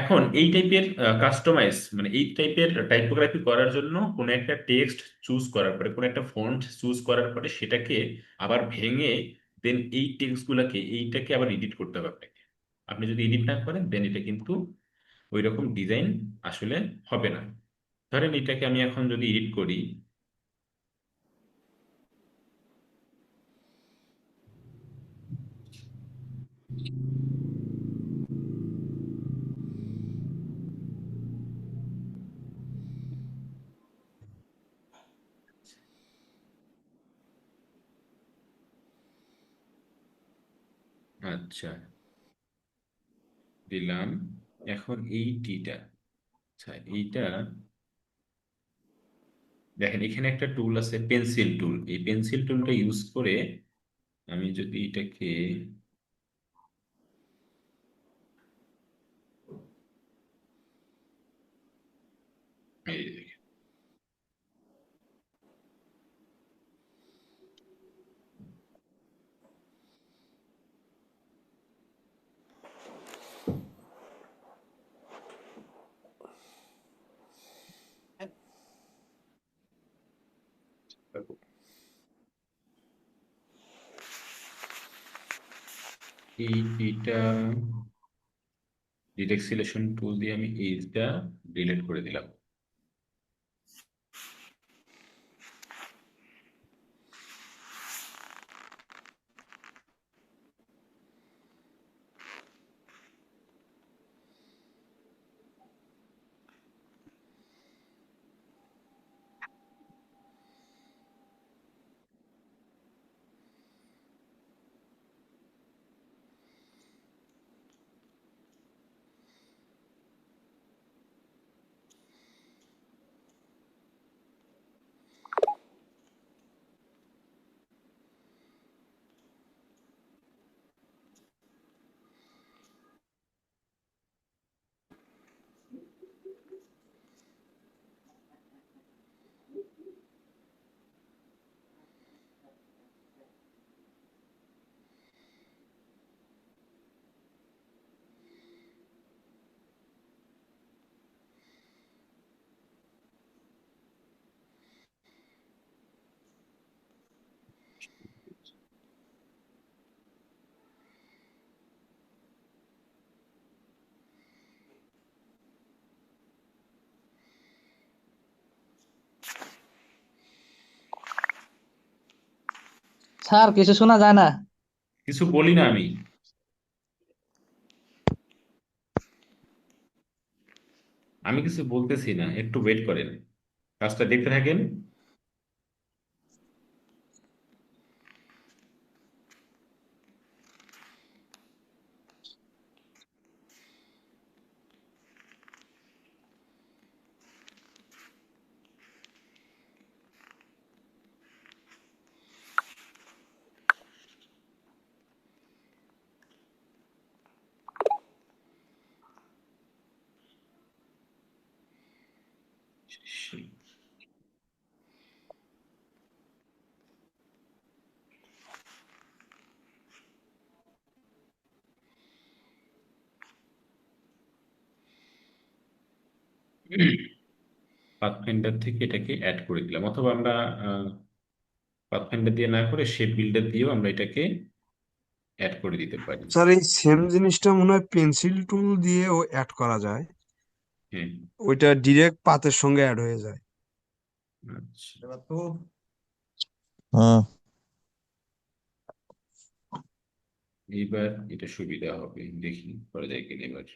এখন এই টাইপের কাস্টমাইজ মানে এই টাইপের টাইপোগ্রাফি করার জন্য কোনো একটা টেক্সট চুজ করার পরে, কোনো একটা ফন্ট চুজ করার পরে সেটাকে আবার ভেঙে দেন এই টেক্সটগুলোকে এইটাকে আবার এডিট করতে হবে আপনাকে। আপনি যদি এডিট না করেন দেন এটা কিন্তু ওই রকম ডিজাইন আসলে হবে না। ধরেন এটাকে আমি এখন যদি এডিট করি, আচ্ছা দিলাম। এখন এই টিটা, আচ্ছা এইটা দেখেন এখানে একটা টুল আছে পেন্সিল টুল। এই পেন্সিল টুলটা ইউজ করে আমি যদি এটাকে এই যে দেখেন, এই টিটা ডিরেক্ট সিলেকশন টুল দিয়ে আমি এইটা ডিলিট করে দিলাম। স্যার কিছু শোনা যায় না। কিছু বলি না আমি, আমি কিছু বলতেছি না, একটু ওয়েট করেন, কাজটা দেখতে থাকেন। পাথফাইন্ডার থেকে এটাকে অ্যাড করে দিলাম, অথবা আমরা পাথফাইন্ডার দিয়ে না করে শেপ বিল্ডার দিয়েও আমরা এটাকে অ্যাড করে দিতে পারি। স্যার এই সেম জিনিসটা মনে হয় পেন্সিল টুল দিয়েও অ্যাড করা যায়, হ্যাঁ, ওইটা ডিরেক্ট পাতের সঙ্গে অ্যাড হয়ে যায়। আচ্ছা, এইবার এটা সুবিধা হবে, দেখি করা যায় কিনা এবার।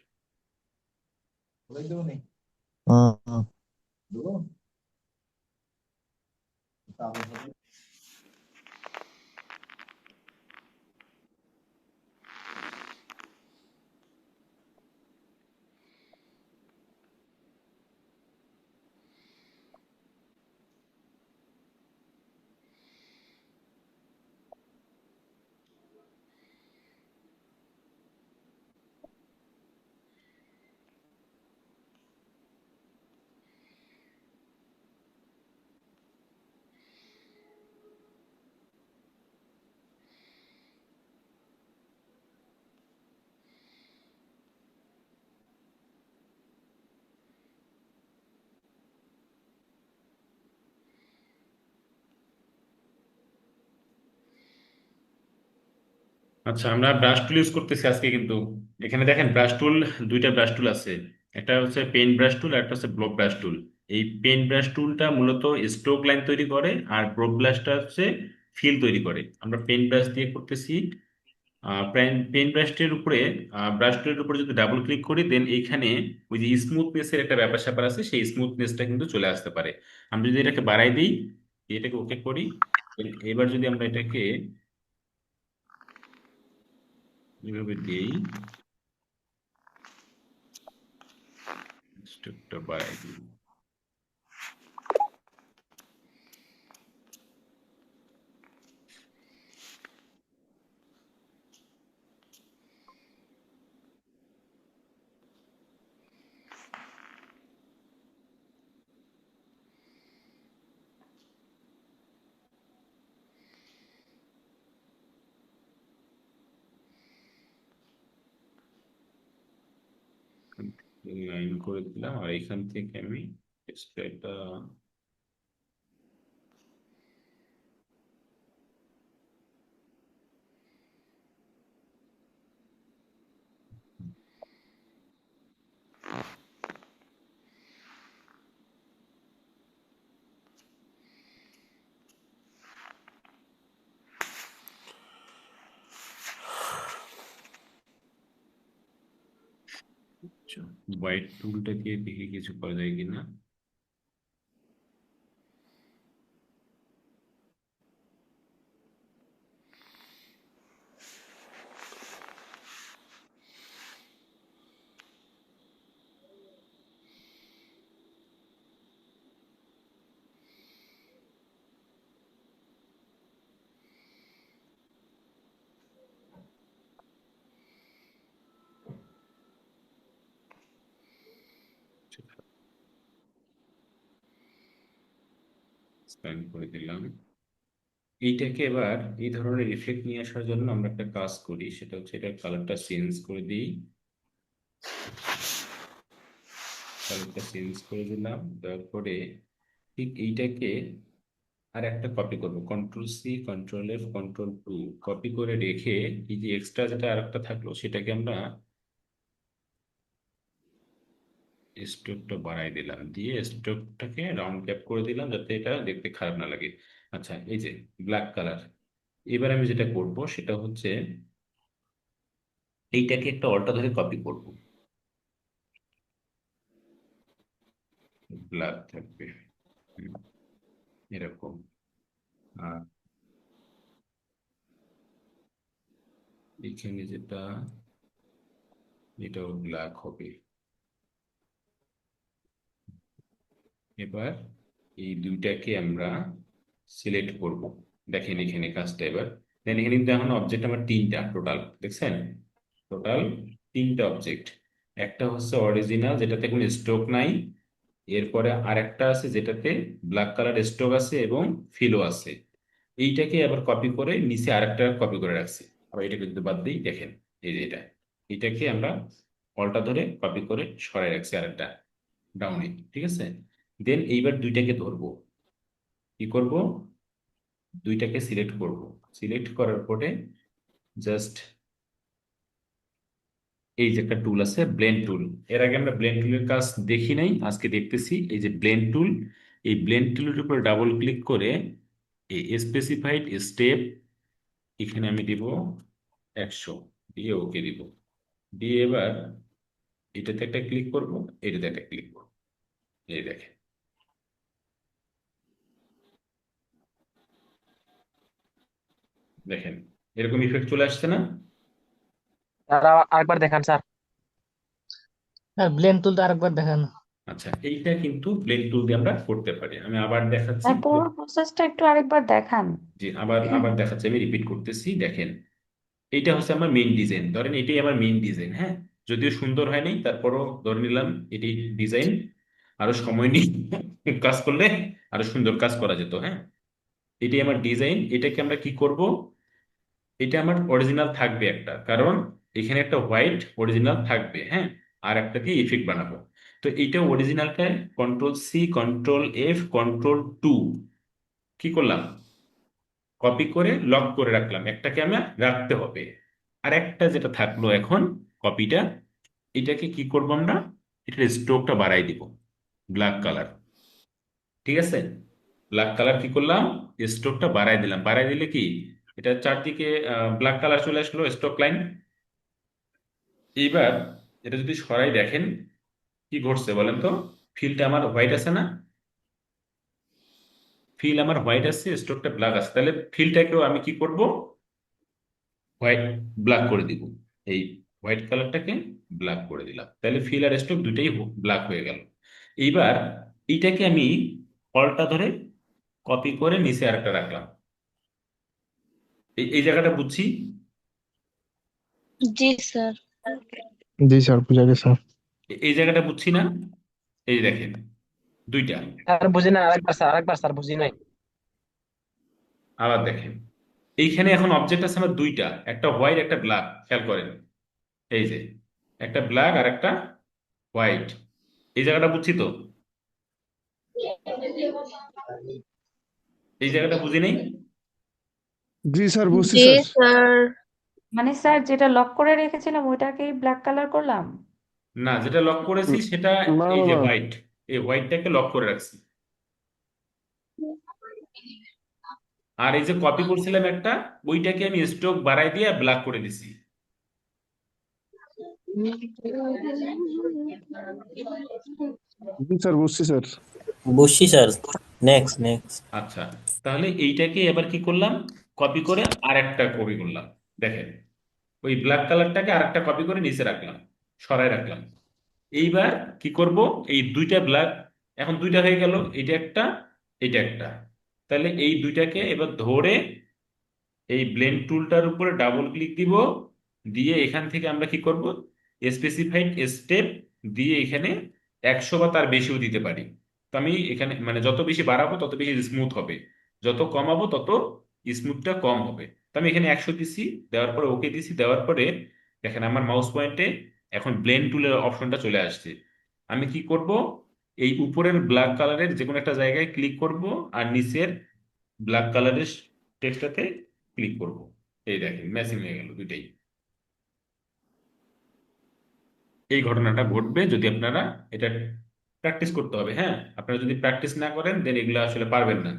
আচ্ছা, আমরা ব্রাশ টুল ইউজ করতেছি আজকে, কিন্তু এখানে দেখেন ব্রাশ টুল, দুইটা ব্রাশ টুল আছে, একটা হচ্ছে পেন ব্রাশ টুল আর একটা হচ্ছে ব্লক ব্রাশ টুল। এই পেন ব্রাশ টুলটা মূলত স্ট্রোক লাইন তৈরি করে, আর ব্লক ব্রাশটা হচ্ছে ফিল তৈরি করে। আমরা পেন ব্রাশ দিয়ে করতেছি। পেন ব্রাশটির উপরে, ব্রাশ টুলের উপরে যদি ডাবল ক্লিক করি, দেন এইখানে ওই যে স্মুথনেসের একটা ব্যাপার স্যাপার আছে, সেই স্মুথনেসটা কিন্তু চলে আসতে পারে। আমরা যদি এটাকে বাড়াই দিই, এটাকে ওকে করি, এবার যদি আমরা এটাকে এভাবে দিই, স্ট্রোকটা বাড়াই দিই, লাইন করে দিলাম, আর এখান থেকে আমি স্প্রেটা হোয়াইট টুলটা দিয়ে দেখি কিছু করা যায় কিনা। স্ক্যান করে দিলাম। এইটাকে এবার এই ধরনের ইফেক্ট নিয়ে আসার জন্য আমরা একটা কাজ করি, সেটা হচ্ছে এটা কালারটা চেঞ্জ করে দিই। কালারটা চেঞ্জ করে দিলাম, তারপরে ঠিক এইটাকে আর একটা কপি করব, control C, control F, control two, copy করে রেখে এই যে এক্সট্রা যেটা আরেকটা থাকলো সেটাকে আমরা স্ট্রোকটা বাড়াই দিলাম, দিয়ে স্ট্রোকটাকে রাউন্ড ক্যাপ করে দিলাম যাতে এটা দেখতে খারাপ না লাগে। আচ্ছা, এই যে ব্ল্যাক কালার, এবার আমি যেটা করব সেটা হচ্ছে এইটাকে একটা অল্টা ধরে কপি করব, ব্ল্যাক থাকবে এরকম, আর এখানে যেটা এটাও ব্ল্যাক হবে। এবার এই দুইটাকে আমরা সিলেক্ট করব, দেখেন এখানে কাজটা এবার। দেন এখানে কিন্তু এখন অবজেক্ট আমার তিনটা টোটাল, দেখছেন টোটাল তিনটা অবজেক্ট। একটা হচ্ছে অরিজিনাল, যেটাতে কোনো স্ট্রোক নাই, এরপরে আরেকটা আছে যেটাতে ব্ল্যাক কালার স্ট্রোক আছে এবং ফিলও আছে। এইটাকে আবার কপি করে নিচে আরেকটা কপি করে রাখছি। আবার এটাকে যদি বাদ দিই, দেখেন এই যে এটাকে আমরা অল্টা ধরে কপি করে সরাই রাখছি আরেকটা ডাউনে, ঠিক আছে। দেন এইবার দুইটাকে ধরবো, কি করব, দুইটাকে সিলেক্ট করব। সিলেক্ট করার পরে জাস্ট এই যে একটা টুল আছে ব্লেন্ড টুল, এর আগে আমরা ব্লেন্ড টুলের কাজ দেখি নাই, আজকে দেখতেছি। এই যে ব্লেন্ড টুল, এই ব্লেন্ড টুলের উপর ডাবল ক্লিক করে এই স্পেসিফাইড স্টেপ এখানে আমি দিব 100, দিয়ে ওকে দিব। দিয়ে এবার এটাতে একটা ক্লিক করব, এটাতে একটা ক্লিক করব। এই দেখেন, দেখেন এরকম ইফেক্ট চলে আসছে না? স্যার আরেকবার দেখান স্যার। হ্যাঁ, ব্লেন্ড টুলটা আরেকবার দেখান। আচ্ছা, এইটা কিন্তু ব্লেন্ড টুল দিয়ে আমরা করতে পারি। আমি আবার দেখাচ্ছি। আর পুরো প্রসেসটা একটু আরেকবার দেখান। জি, আবার আবার দেখাচ্ছি, আমি রিপিট করতেছি। দেখেন, এইটা হচ্ছে আমার মেইন ডিজাইন, ধরেন এটাই আমার মেইন ডিজাইন। হ্যাঁ, যদিও সুন্দর হয় নাই, তারপরও ধরে নিলাম এটি ডিজাইন। আরো সময় নিয়ে কাজ করলে আরো সুন্দর কাজ করা যেত। হ্যাঁ, এটাই আমার ডিজাইন। এটাকে আমরা কি করব, এটা আমার অরিজিনাল থাকবে একটা, কারণ এখানে একটা হোয়াইট অরিজিনাল থাকবে। হ্যাঁ, আর একটা দিয়ে ইফেক্ট বানাবো। তো এইটা অরিজিনালটা Ctrl+C Ctrl+F Ctrl+2 কি করলাম, কপি করে লক করে রাখলাম। একটাকে আমার রাখতে হবে। আর একটা যেটা থাকলো এখন কপিটা, এটাকে কি করব আমরা, এটার স্ট্রোকটা বাড়াই দিব ব্ল্যাক কালার। ঠিক আছে, ব্ল্যাক কালার কি করলাম, স্ট্রোকটা বাড়াই দিলাম। বাড়াই দিলে কি, এটা চারদিকে ব্ল্যাক কালার চলে আসলো, স্ট্রোক লাইন। এইবার এটা যদি সরাই দেখেন কি ঘটছে বলেন তো, ফিলটা আমার হোয়াইট আছে না, ফিল আমার হোয়াইট আছে, স্ট্রোকটা ব্ল্যাক আছে। তাহলে ফিলটাকেও আমি কি করব, হোয়াইট ব্ল্যাক করে দিব। এই হোয়াইট কালারটাকে ব্ল্যাক করে দিলাম, তাহলে ফিল আর স্ট্রোক দুইটাই ব্ল্যাক হয়ে গেল। এইবার এইটাকে আমি কলটা ধরে কপি করে নিচে আরেকটা রাখলাম। এই জায়গাটা বুঝছি। জি স্যার। জি স্যার, বুঝা গেছে। এই জায়গাটা বুঝছি না, এই যে দেখেন দুইটা। স্যার বুঝি না, আরেকবার স্যার বুঝি নাই। আবার দেখেন, এইখানে এখন অবজেক্ট আছে আমার দুইটা, একটা হোয়াইট একটা ব্ল্যাক, খেয়াল করেন। এই যে একটা ব্ল্যাক আর একটা হোয়াইট, এই জায়গাটা বুঝছি তো, এই জায়গাটা বুঝি নেই। জি স্যার, বুঝছি জি স্যার। স্যার। মানে স্যার যেটা লক করে রেখেছিলাম ওইটাকেই ব্ল্যাক কালার করলাম। না, যেটা লক করেছি সেটা না এই না যে না, হোয়াইট, এই হোয়াইটটাকে লক করে রাখছি। আর এই যে কপি করছিলাম একটা, ওইটাকে আমি স্ট্রোক বাড়াই দিয়ে ব্ল্যাক করে দিছি। জি স্যার, বুঝছি স্যার। বুঝছি স্যার। Next next. আচ্ছা, তাহলে এইটাকে এবার কি করলাম, কপি করে আরেকটা কপি করলাম। দেখেন, ওই ব্ল্যাক কালারটাকে আরেকটা কপি করে নিচে রাখলাম, সরায় রাখলাম। এইবার কি করব, এই দুইটা ব্ল্যাক এখন দুইটা হয়ে গেল, এটা একটা এটা একটা। তাহলে এই দুইটাকে এবার ধরে এই ব্লেন্ড টুলটার উপরে ডাবল ক্লিক দিব, দিয়ে এখান থেকে আমরা কি করব, স্পেসিফাইড স্টেপ দিয়ে এখানে 100 বা তার বেশিও দিতে পারি। তো আমি এখানে মানে যত বেশি বাড়াবো তত বেশি স্মুথ হবে, যত কমাবো তত স্মুথটা কম হবে। তো আমি এখানে 100 দিছি, দেওয়ার পরে ওকে দিছি, দেওয়ার পরে দেখেন আমার মাউস পয়েন্টে এখন ব্লেন্ড টুলের অপশনটা চলে আসছে। আমি কি করব, এই উপরের ব্ল্যাক কালারের যে কোনো একটা জায়গায় ক্লিক করব, আর নিচের ব্ল্যাক কালারের টেক্সটটাতে ক্লিক করব। এই দেখেন ম্যাচিং হয়ে গেল দুইটাই। এই ঘটনাটা ঘটবে যদি আপনারা এটা প্র্যাকটিস করতে হবে। হ্যাঁ, আপনারা যদি প্র্যাকটিস না করেন দেন এগুলো আসলে পারবেন না।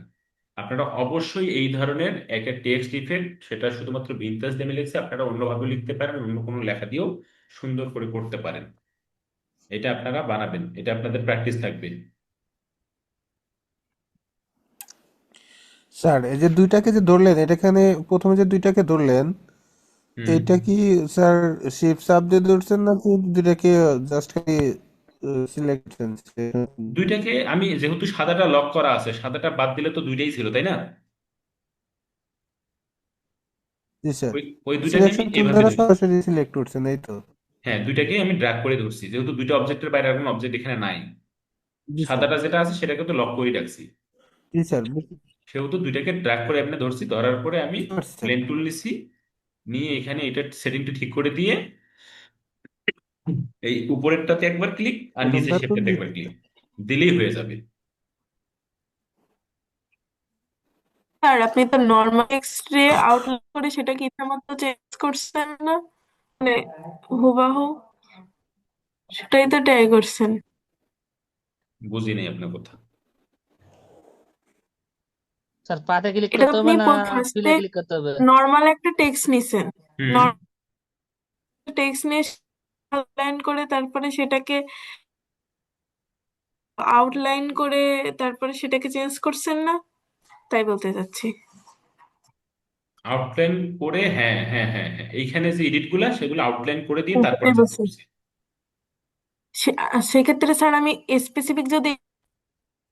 আপনারা অবশ্যই এই ধরনের একটা টেক্সট ইফেক্ট, সেটা শুধুমাত্র ভিনতেজ দিয়ে লিখছে, আপনারা অন্যভাবে লিখতে পারেন, অন্য কোনো লেখা দিয়েও সুন্দর করে করতে পারেন। এটা আপনারা বানাবেন, এটা আপনাদের প্র্যাকটিস থাকবে। স্যার এই যে দুইটাকে যে ধরলেন, এটাখানে প্রথমে যে দুইটাকে ধরলেন, হুম, এইটা কি স্যার শিফট সাব দিয়ে ধরছেন নাকি দুইটাকে জাস্ট খালি সিলেক্ট করছেন? দুইটাকে আমি যেহেতু সাদাটা লক করা আছে, সাদাটা বাদ দিলে তো দুইটাই ছিল, তাই না? জি স্যার, ওই ওই দুইটাকে আমি সিলেকশন টুল এভাবে দ্বারা ধরি। সরাসরি সিলেক্ট করছেন এই তো? হ্যাঁ, দুইটাকে আমি ড্র্যাগ করে ধরছি, যেহেতু দুইটা অবজেক্টের বাইরে আর কোনো অবজেক্ট এখানে নাই। জি স্যার। সাদাটা যেটা আছে সেটাকে তো লক করে রাখছি, জি স্যার, সেহেতু দুইটাকে ড্র্যাগ করে আপনি ধরছি। ধরার পরে আমি বুঝতে পারছি স্যার। প্লেন টুল নিছি, নিয়ে এখানে এটার সেটিংটা ঠিক করে দিয়ে এই উপরেরটাতে একবার ক্লিক আর নিচের প্রথমটা তো শেপটাতে একবার ক্লিক দিলেই হয়ে যাবে। স্যার আপনি তো নর্মাল টেক্সট রে আউটলাইন করে সেটাকে ইচ্ছা মতো চেঞ্জ করছেন না, মানে হুবাহু সেটাই তো ট্রাই করছেন। বুঝি নেই আপনার কথা। স্যার পাতে ক্লিক এটা করতে হবে আপনি না ফার্স্টে ফিলে ক্লিক করতে হবে? নর্মাল একটা টেক্সট নিছেন, হুম নর্মাল টেক্সট নিয়ে আউটলাইন করে তারপরে সেটাকে আউটলাইন করে তারপরে সেটাকে চেঞ্জ করছেন না, তাই বলতে চাচ্ছি। আউটলাইন করে, হ্যাঁ হ্যাঁ হ্যাঁ হ্যাঁ, এইখানে যে এডিট গুলা সেগুলো আউটলাইন করে দিয়ে তারপর ওটাই চেঞ্জ বলছি। করছি। সেক্ষেত্রে স্যার আমি স্পেসিফিক যদি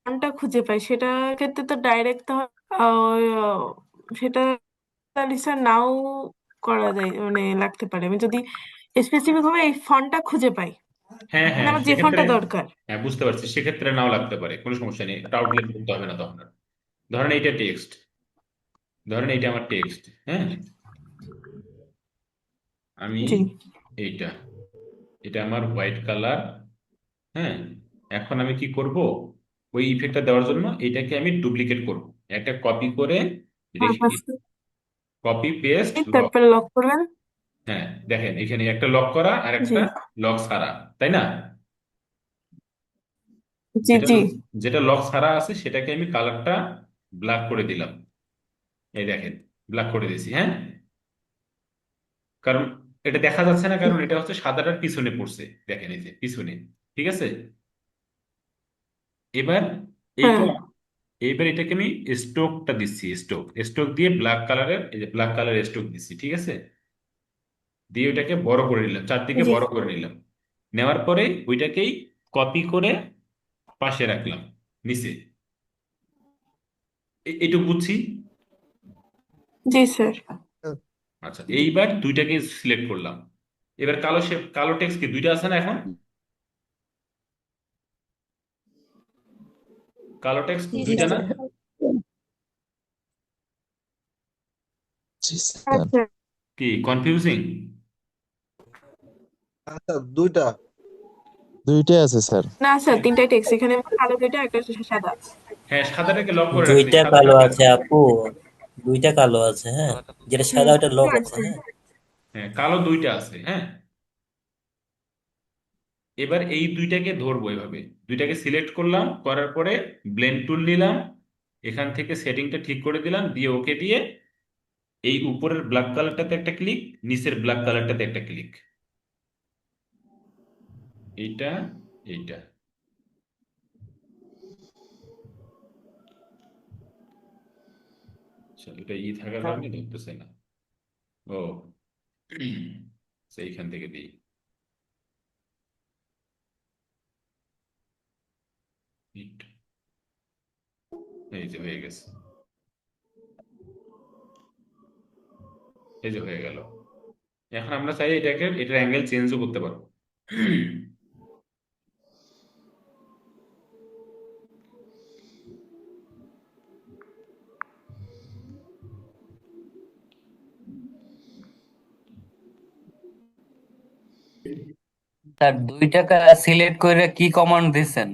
নামটা খুঁজে পাই সেটা ক্ষেত্রে তো ডাইরেক্ট সেটা তাহলে স্যার নাও করা যায়, মানে লাগতে পারে। আমি যদি স্পেসিফিক ভাবে এই ফন্টটা খুঁজে পাই, হ্যাঁ মানে হ্যাঁ, আমার যে সেক্ষেত্রে ফন্টটা দরকার। হ্যাঁ বুঝতে পারছি, সেক্ষেত্রে নাও লাগতে পারে, কোনো সমস্যা নেই, এটা আউটলাইন করতে হবে না তখন আর। ধরেন এইটা টেক্সট, ধরেন এইটা আমার টেক্সট, হ্যাঁ, আমি জি এইটা, এটা আমার হোয়াইট কালার, হ্যাঁ। এখন আমি কি করব, ওই ইফেক্টটা দেওয়ার জন্য এটাকে আমি ডুপ্লিকেট করব, একটা কপি করে রেখে, কপি পেস্ট লক। তারপরে লক করবেন। হ্যাঁ দেখেন এখানে একটা লক করা আর জি একটা লক ছাড়া, তাই না? জি যেটা জি যেটা লক ছাড়া আছে সেটাকে আমি কালারটা ব্ল্যাক করে দিলাম, এই দেখেন ব্ল্যাক করে দিয়েছি, হ্যাঁ। কারণ এটা দেখা যাচ্ছে না, কারণ এটা হচ্ছে সাদাটার পিছনে পড়ছে, দেখেন এই যে পিছনে, ঠিক আছে। এবার হ্যাঁ এইটা, এইবার এটাকে আমি স্ট্রোকটা দিচ্ছি, স্ট্রোক, স্ট্রোক দিয়ে ব্ল্যাক কালারের, এই যে ব্ল্যাক কালারের স্ট্রোক দিচ্ছি, ঠিক আছে। দিয়ে ওইটাকে বড় করে নিলাম, চারদিকে জি বড় করে নিলাম, নেওয়ার পরে ওইটাকেই কপি করে পাশে রাখলাম নিচে, এইটুকু বুঝছি। জি স্যার। আচ্ছা এইবার দুইটাকে সিলেক্ট করলাম, এবার কালো শেপ, কালো টেক্সট কি দুইটা আছে না এখন? কালো টেক্সট জি দুইটা না? স্যার। আচ্ছা কি কনফিউজিং? আচ্ছা দুইটা দুইটাই আছে স্যার। না স্যার, তিনটাই টেক্সট, এখানে কালো দুইটা একটা সাদা। হ্যাঁ সাদাটাকে লক করে রাখছি, দুইটা কালো সাদাটাকে, আছে আপু, দুইটা কালো আছে, হ্যাঁ, যেটা সাদা ওটা লক আছে, আছে। হ্যাঁ। হ্যাঁ কালো দুইটা আছে, হ্যাঁ। এবার এই দুইটাকে ধরবো এভাবে, দুইটাকে সিলেক্ট করলাম, করার পরে ব্লেন্ড টুল নিলাম, এখান থেকে সেটিংটা ঠিক করে দিলাম, দিয়ে ওকে দিয়ে এই উপরের ব্ল্যাক কালারটাতে একটা ক্লিক, নিচের ব্ল্যাক কালারটাতে একটা ক্লিক, এইটা এইটা। আচ্ছা, এটা থাকার কারণে ধরতেছে না। ও সেইখান থেকে দিই, একটু। এই যে হয়ে গেছে, এই যে হয়ে গেল। এখন আমরা চাই এটাকে, এটার অ্যাঙ্গেল চেঞ্জও করতে পারবো। স্যার দুইটাকে সিলেক্ট করে কি কমান্ড দিছেন?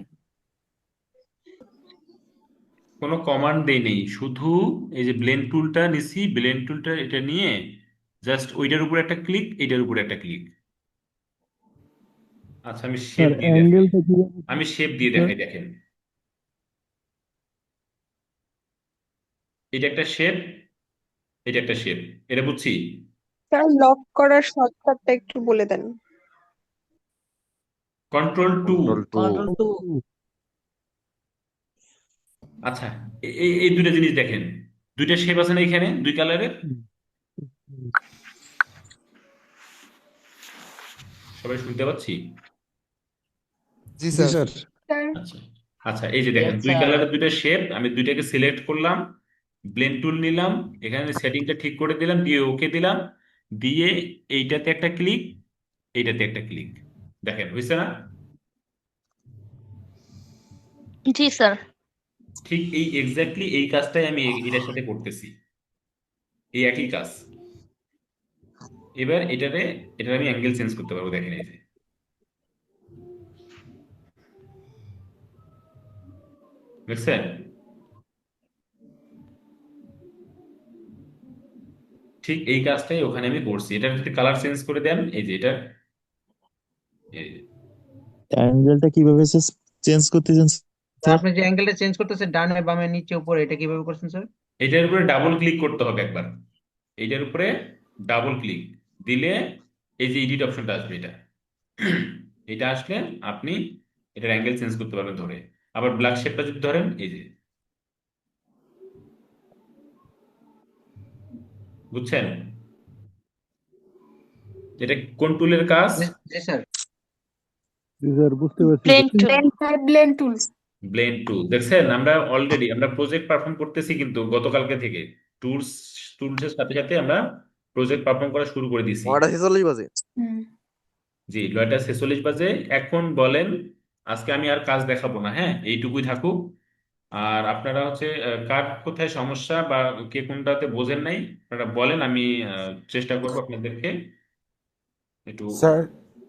কোনো কমান্ড দেই নেই, শুধু এই যে ব্লেন্ড টুলটা নিছি, ব্লেন্ড টুলটা এটা নিয়ে জাস্ট ওইটার উপর একটা ক্লিক, এইটার উপর একটা ক্লিক। আচ্ছা আমি শেপ স্যার দিয়ে দেখাই, অ্যাঙ্গেলটা কিভাবে আমি শেপ দিয়ে স্যার? দেখাই, দেখেন এটা একটা শেপ, এটা একটা শেপ, এটা বুঝছি। স্যার লক করার শর্টকাটটা একটু বলে দেন। Control two. Control two. আচ্ছা এই দুইটা জিনিস দেখেন, দুইটা শেপ আছে না এখানে, দুই কালারের, সবাই শুনতে পাচ্ছি? জি স্যার আচ্ছা আচ্ছা, এই যে দেখেন ইয়েস দুই স্যার। কালারের দুইটা শেপ, আমি দুইটাকে সিলেক্ট করলাম, ব্লেন্ড টুল নিলাম, এখানে সেটিংটা ঠিক করে দিলাম, দিয়ে ওকে দিলাম, দিয়ে এইটাতে একটা ক্লিক, এইটাতে একটা ক্লিক, দেখেন হয়েছে না? জি স্যার। ঠিক এই এক্স্যাক্টলি এই কাজটাই আমি এটার সাথে করতেছি, এই একই কাজ। এবার এটার আমি অ্যাঙ্গেল চেঞ্জ করতে পারবো, দেখেন এই যে, দেখছেন? ঠিক এই কাজটাই ওখানে আমি করছি। এটা যদি কালার চেঞ্জ করে দেন, এই যে এটা, এই যে, অ্যাঙ্গেলটা কিভাবে চেঞ্জ করতেছেন স্যার স্যার? আপনি যে অ্যাঙ্গেলটা চেঞ্জ করতেছেন ডানে বামে নিচে উপরে এটা কিভাবে করছেন স্যার? এটার উপরে ডাবল ক্লিক করতে হবে একবার। এইটার উপরে ডাবল ক্লিক দিলে এই যে এডিট অপশনটা আসবে, এটা আসলে আপনি এটার অ্যাঙ্গেল চেঞ্জ করতে পারবেন ধরে। আবার ব্ল্যাক শেপটা যদি ধরেন, এই যে, বুঝছেন এটা কোন টুলের কাজ? জি স্যার। স্যার বুঝতে পারছি ব্লেন্ড টুল। ব্লেন্ড টুল দেখছেন, আমরা অলরেডি আমরা প্রজেক্ট পারফর্ম করতেছি কিন্তু গতকালকে থেকে টুলসের সাথে সাথে আমরা প্রজেক্ট পারফর্ম করা শুরু করে দিছি। 9:46 বাজে। জি 9:46 বাজে। এখন বলেন, আজকে আমি আর কাজ দেখাবো না, হ্যাঁ, এইটুকুই থাকুক। আর আপনারা হচ্ছে কার কোথায় সমস্যা বা কে কোনটাতে বোঝেন নাই আপনারা বলেন, আমি চেষ্টা করবো আপনাদেরকে একটু। স্যার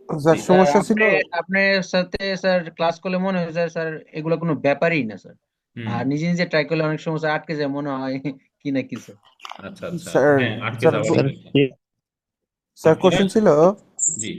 স্যার জি স্যার সমস্যা ছিল আপনার সাথে স্যার ক্লাস করলে মনে হয় স্যার এগুলো কোনো ব্যাপারই না স্যার। হুম, আর নিজে নিজে ট্রাই করলে অনেক সময় স্যার আটকে যায় মনে হয় কি না কি স্যার। আচ্ছা আচ্ছা, স্যার হ্যাঁ, আটকে স্যার যাওয়ার স্যার একটা। স্যার আপনারা কোশ্চেন ছিল জি